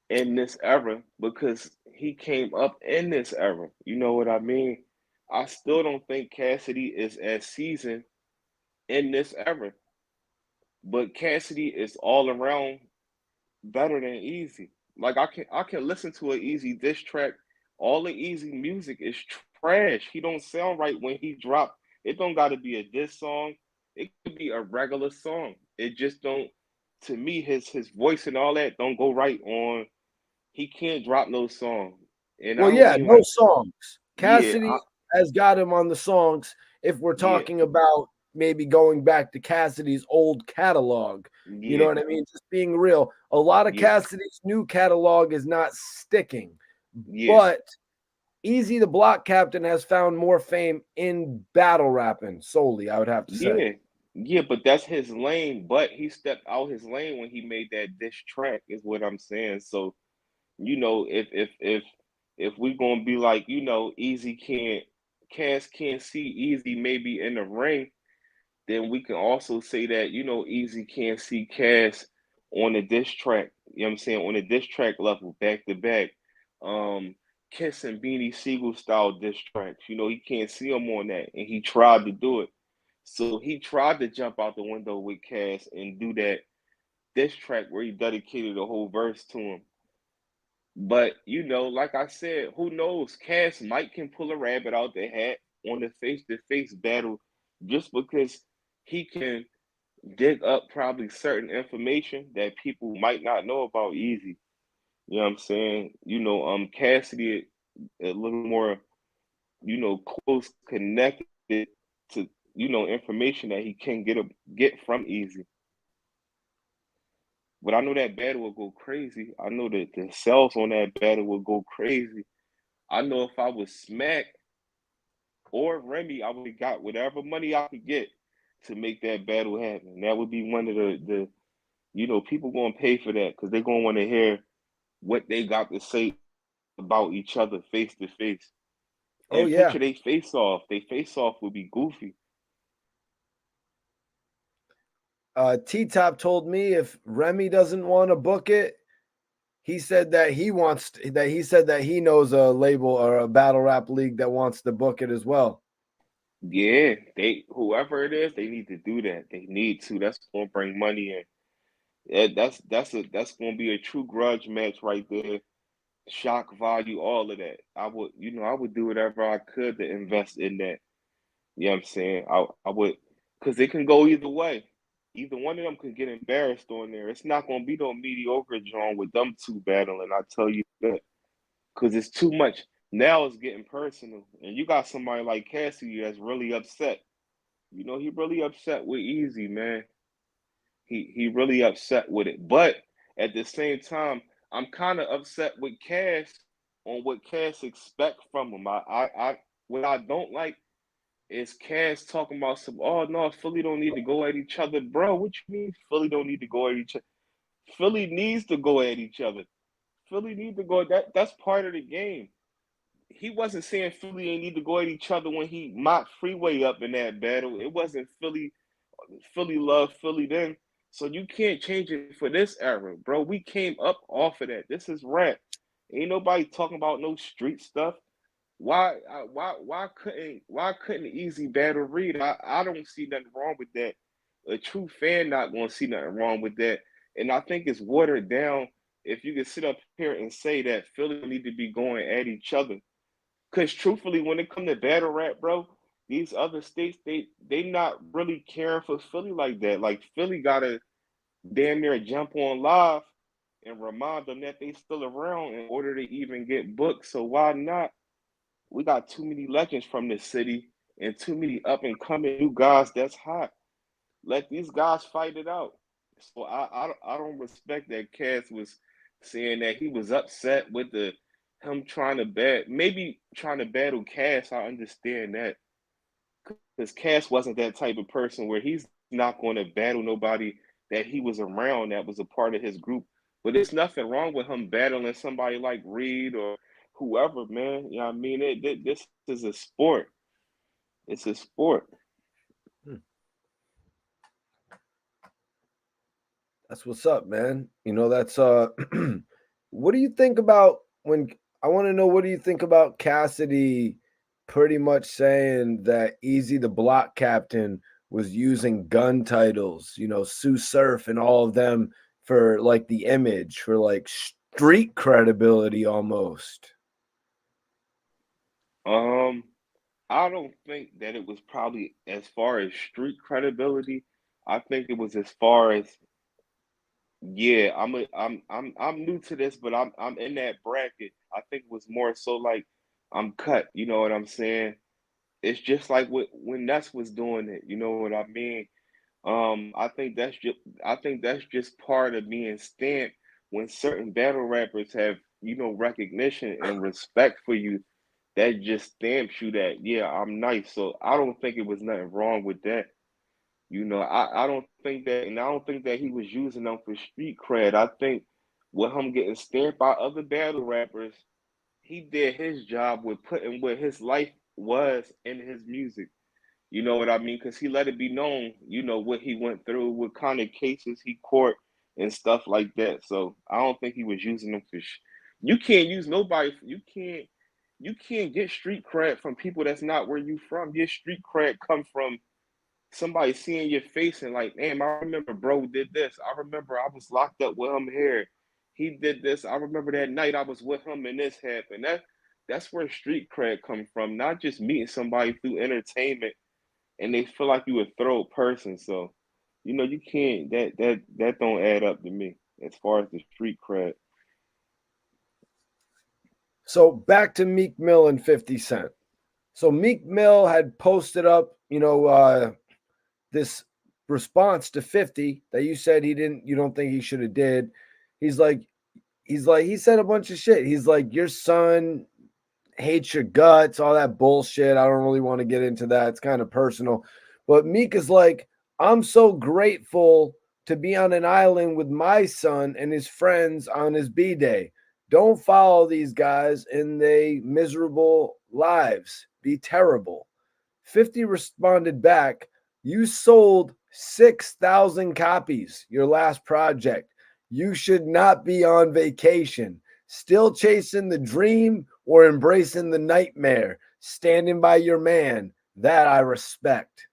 S2: in this era because he came up in this era. You know what I mean? I still don't think Cassidy is as seasoned in this era, but Cassidy is all around better than Easy. Like I can listen to an Easy diss track. All the Easy music is trash. He don't sound right when he drop. It don't got to be a diss song. It could be a regular song. It just don't. To me, his voice and all that don't go right on. He can't drop no song, and I
S1: Well,
S2: don't
S1: yeah,
S2: mean
S1: no
S2: like
S1: songs.
S2: yeah,
S1: Cassidy has got him on the songs if we're
S2: yeah,
S1: talking about maybe going back to Cassidy's old catalog. You know
S2: yeah,
S1: what I mean? Just being real. A lot of
S2: yeah,
S1: Cassidy's new catalog is not sticking,
S2: yeah,
S1: but Easy the Block Captain has found more fame in battle rapping solely, I would have to say.
S2: yeah, yeah. But that's his lane. But he stepped out his lane when he made that diss track. Is what I'm saying. So if we gonna be like, Easy can't, Cass can't see Easy maybe in the ring, then we can also say that, Easy can't see Cass on the diss track. You know what I'm saying? On the diss track level, back to back. Um, Kiss and Beanie Siegel style diss tracks. He can't see him on that, and he tried to do it. So he tried to jump out the window with Cass and do that diss track where he dedicated a whole verse to him. But you know, like I said, who knows? Cass might can pull a rabbit out the hat on the face-to-face battle just because he can dig up probably certain information that people might not know about easy. You know what I'm saying? You know, Cassidy a little more, you know, close connected to, you know, information that he can get from easy. But I know that battle will go crazy. I know that the sales on that battle will go crazy. I know if I was Smack or Remy, I would have got whatever money I could get to make that battle happen. That would be one of the you know, people gonna pay for that because they're gonna want to hear what they got to say about each other face to face.
S1: Oh
S2: And
S1: yeah.
S2: picture they face off. They face off would be goofy.
S1: T Top told me if Remy doesn't want to book it, he said that he knows a label or a battle rap league that wants to book it as well.
S2: Yeah, they whoever it is, they need to do that. They need to. That's gonna bring money in. Yeah, that's gonna be a true grudge match right there. Shock value, all of that. I would, you know, I would do whatever I could to invest in that. You know what I'm saying? I would, because it can go either way. Either one of them could get embarrassed on there. It's not gonna be no mediocre John with them two battling. I tell you that, because it's too much. Now it's getting personal, and you got somebody like Cassidy that's really upset. You know, he really upset with Easy, man. He really upset with it. But at the same time, I'm kind of upset with Cass on what Cass expect from him. What I don't like is Cass talking about some, oh no, Philly don't need to go at each other. Bro, what you mean Philly don't need to go at each other? Philly needs to go at each other. Philly need to go, that's part of the game. He wasn't saying Philly ain't need to go at each other when he mocked Freeway up in that battle. It wasn't Philly love Philly then. So you can't change it for this era, bro. We came up off of that. This is rap. Ain't nobody talking about no street stuff. Why couldn't Easy battle Reed? I don't see nothing wrong with that. A true fan not gonna see nothing wrong with that. And I think it's watered down if you can sit up here and say that Philly need to be going at each other. Cause truthfully, when it come to battle rap, bro, these other states they not really caring for Philly like that. Like Philly gotta damn near jump on live and remind them that they still around in order to even get booked. So why not? We got too many legends from this city and too many up and coming new guys that's hot. Let these guys fight it out. So I don't respect that Cass was saying that he was upset with the him trying to maybe trying to battle Cass. I understand that because Cass wasn't that type of person where he's not going to battle nobody that he was around that was a part of his group. But there's nothing wrong with him battling somebody like Reed or whoever, man. You know what I mean? This is a sport. It's a sport.
S1: Hmm. That's what's up, man. You know, that's what do you think about when I want to know what do you think about Cassidy pretty much saying that Easy the Block Captain was using gun titles, you know, Sue Surf and all of them for like the image, for like street credibility almost.
S2: Um, I don't think that it was probably as far as street credibility. I think it was as far as yeah, I'm new to this, but I'm in that bracket. I think it was more so like I'm cut, you know what I'm saying? It's just like when Ness was doing it, you know what I mean? I think that's just part of being stamped when certain battle rappers have, you know, recognition and respect for you, that just stamps you that, yeah, I'm nice. So I don't think it was nothing wrong with that. You know, I don't think that, and I don't think that he was using them for street cred. I think with him getting stamped by other battle rappers, he did his job with putting what his life was in his music. You know what I mean? Because he let it be known, you know, what he went through, what kind of cases he court and stuff like that. So I don't think he was using them for. You can't use nobody. You can't get street cred from people that's not where you from. Your street cred come from somebody seeing your face and like, damn, I remember bro did this. I remember I was locked up with him here. he did this. I remember that night I was with him and this happened. That's where street cred come from, not just meeting somebody through entertainment and they feel like you a throw person. So, you can't that don't add up to me as far as the street cred.
S1: So back to Meek Mill and 50 Cent. So Meek Mill had posted up, this response to 50 that you said you don't think he should have did. He said a bunch of shit. He's like, your son hates your guts, all that bullshit. I don't really want to get into that. It's kind of personal. But Meek is like, I'm so grateful to be on an island with my son and his friends on his B-Day. Don't follow these guys in their miserable lives. Be terrible. 50 responded back, you sold 6,000 copies, your last project. You should not be on vacation. Still chasing the dream or embracing the nightmare. Standing by your man. That I respect.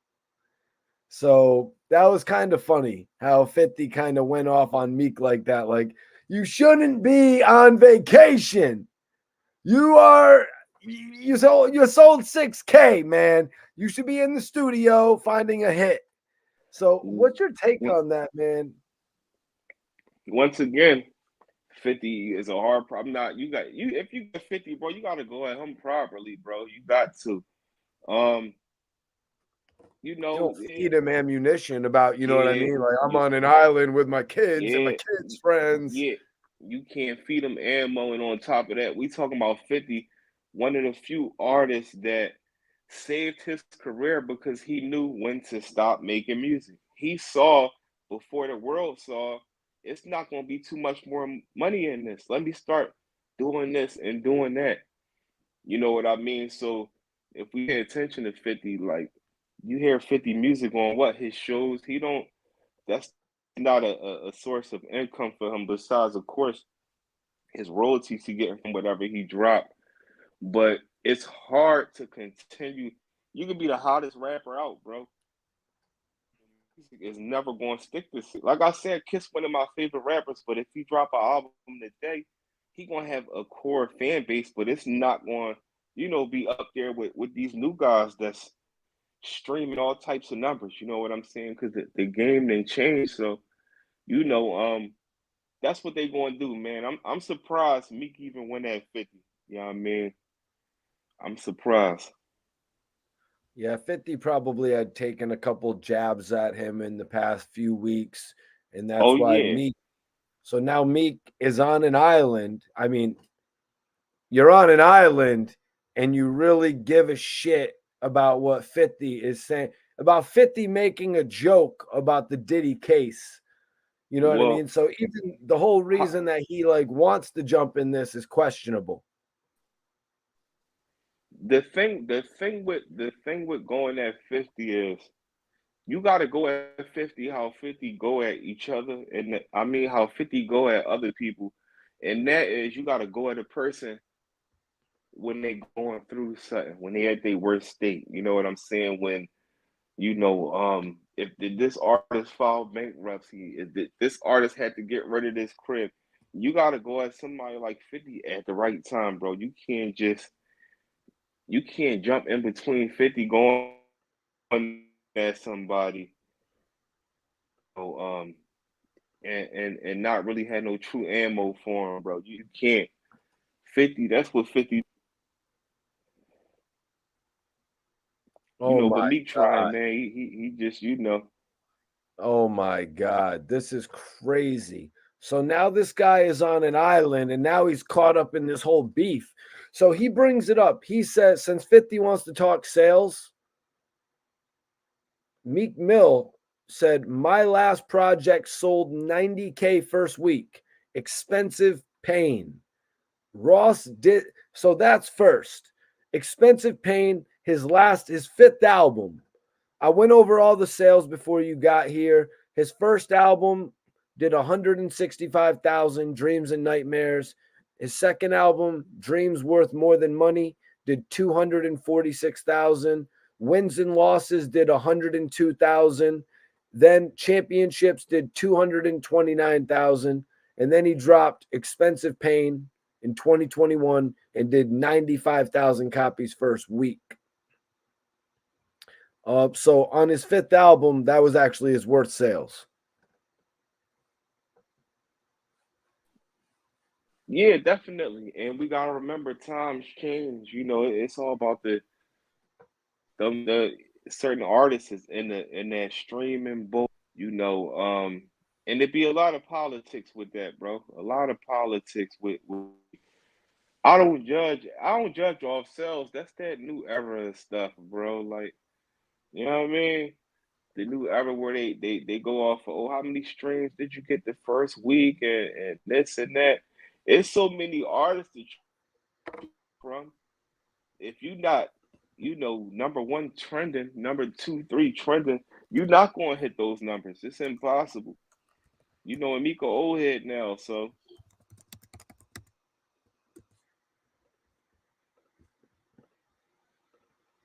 S1: So that was kind of funny how 50 kind of went off on Meek like that. Like, you shouldn't be on vacation. You sold 6K, man. You should be in the studio finding a hit. So what's your take on that, man?
S2: Once again, 50 is a hard problem. If you get 50, bro, you gotta go at him properly, bro. You got to.
S1: You don't feed him ammunition about, you know what I mean? Like, I'm on an island with my kids and my kids' friends.
S2: Yeah, you can't feed him ammo, and on top of that, we talking about 50, one of the few artists that saved his career because he knew when to stop making music. He saw before the world saw it's not going to be too much more money in this. Let me start doing this and doing that. You know what I mean? So if we pay attention to 50, like, you hear 50 music on what his shows, that's not a source of income for him besides, of course, his royalties he getting from whatever he dropped. But it's hard to continue. You can be the hottest rapper out, bro. Music is never going to stick this. Like I said, Kiss one of my favorite rappers, but if he drop an album today, he gonna have a core fan base, but it's not going, be up there with these new guys that's streaming all types of numbers. You know what I'm saying? Because the game didn't change. So, that's what they going to do, man. I'm surprised Meek even went at 50. You know what I mean? I'm surprised.
S1: Yeah, 50 probably had taken a couple jabs at him in the past few weeks, and that's why Meek. So now Meek is on an island. I mean, you're on an island and you really give a shit about what 50 is saying, about 50 making a joke about the Diddy case. You know what I mean? So even the whole reason that he wants to jump in this is questionable.
S2: The thing with going at 50 is you got to go at 50 how 50 go at each other, and I mean how 50 go at other people, and that is you got to go at a person when they going through something, when they at their worst state. You know what I'm saying? When if this artist filed bankruptcy, if this artist had to get rid of this crib, you got to go at somebody like 50 at the right time, bro. You can't jump in between 50 going at somebody, and not really have no true ammo for him, bro. You can't. 50, that's what 50. But Meek trying, man. He just,
S1: Oh my God, this is crazy. So now this guy is on an island and now he's caught up in this whole beef. So he brings it up. He says, since 50 wants to talk sales, Meek Mill said, my last project sold 90K first week. Expensive Pain. Ross did. So that's first. Expensive Pain, his fifth album. I went over all the sales before you got here. His first album did 165,000, Dreams and Nightmares. His second album, Dreams Worth More Than Money, did 246,000. Wins and Losses did 102,000. Then Championships did 229,000. And then he dropped Expensive Pain in 2021 and did 95,000 copies first week. So on his 5th album, that was actually his worst sales.
S2: Yeah, definitely. And we gotta remember times change. You know, it's all about the certain artists is in that streaming boat, you know, and it'd be a lot of politics with that, bro. A lot of politics with I don't judge off sales. That's that new era of stuff, bro. Like, you know what I mean? The new era where they go off of, oh, how many streams did you get the first week and this and that. It's so many artists to choose from. If you not, you know, number one trending, number two, three trending, you're not going to hit those numbers. It's impossible. You know, and Miko old head now, so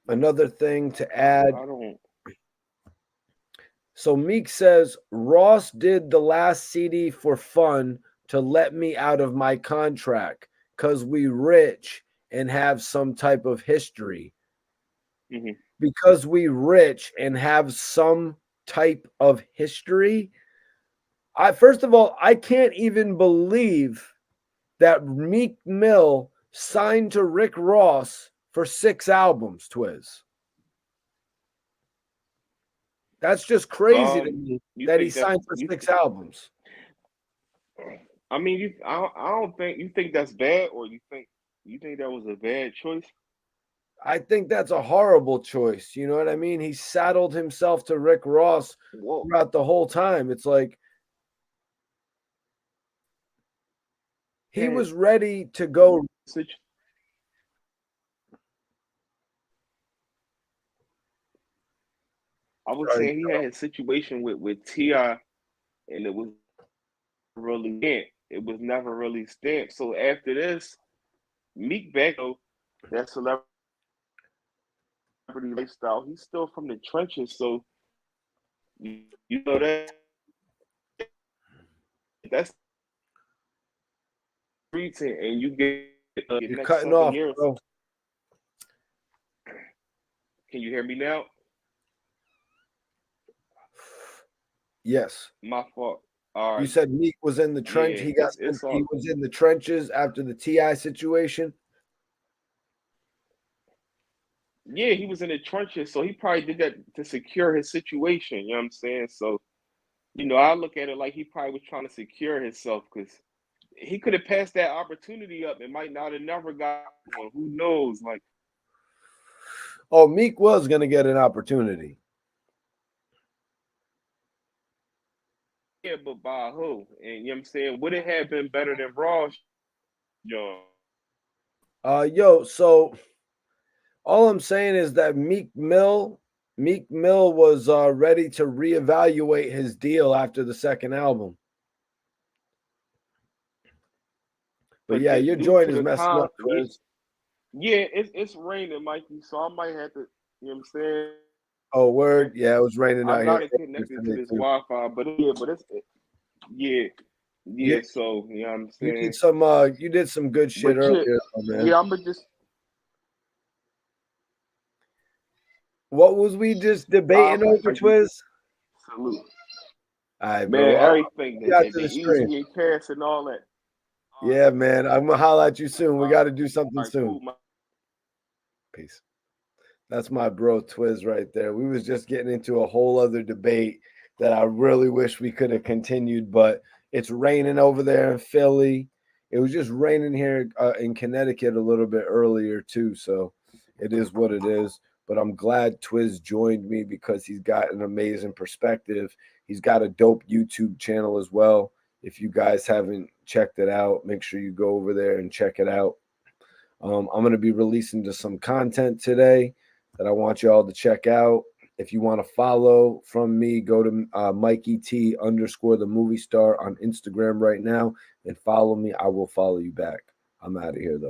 S1: Another thing to add.
S2: I don't.
S1: So Meek says Ross did the last CD for fun to let me out of my contract because we rich and have some type of history.
S2: Mm-hmm.
S1: Because we rich and have some type of history. First of all, I can't even believe that Meek Mill signed to Rick Ross for 6 albums, Twizz. That's just crazy to me that he signed for 6 albums.
S2: I mean, I don't think you think that's bad, or you think that was a bad choice.
S1: I think that's a horrible choice. You know what I mean? He saddled himself to Rick Ross throughout the whole time. It's like he was ready to go.
S2: I was saying he had a situation with T.I., and it was really stamped. It was never really stamped. So after this, Meek back that celebrity lifestyle, he's still from the trenches. So you know that's streets, and you get
S1: You're
S2: next
S1: cutting
S2: 7
S1: off,
S2: years.
S1: bro.
S2: Can you hear me now?
S1: Yes.
S2: My fault. All right.
S1: You said Meek was in the trench.
S2: Yeah,
S1: he was in the trenches after the T.I. situation.
S2: Yeah, he was in the trenches, so he probably did that to secure his situation. You know what I'm saying? So, you know, I look at it like he probably was trying to secure himself, because he could have passed that opportunity up and might not have never got one. Who knows? Like,
S1: oh, Meek was gonna get an opportunity.
S2: yeah, but by who? And you know what I'm saying? Would it have been better than Ross?
S1: So all I'm saying is that Meek Mill was ready to reevaluate his deal after the second album. But yeah, your joint is messing up, Twizz.
S2: Yeah, it's raining, Mikey, so I might have to, you know what I'm saying?
S1: Oh, word? Yeah, it was raining out here.
S2: I got it connected to this Wi-Fi, but it's yeah. So you know what I'm saying.
S1: You did some good shit earlier, man.
S2: Yeah, I'ma just.
S1: What was we just debating over, Twizz?
S2: Salute.
S1: All right,
S2: man,
S1: bro.
S2: Everything the easy pass and all that.
S1: Yeah, man. I'm gonna holler at you soon. We got to do something soon. Cool, peace. That's my bro Twizz right there. We was just getting into a whole other debate that I really wish we could have continued, but it's raining over there in Philly. It was just raining here in Connecticut a little bit earlier too, so it is what it is. But I'm glad Twizz joined me because he's got an amazing perspective. He's got a dope YouTube channel as well. If you guys haven't checked it out, make sure you go over there and check it out. I'm going to be releasing just some content today that I want you all to check out. If you want to follow from me, go to Mikey T _ the movie star on Instagram right now and follow me. I will follow you back. I'm out of here though.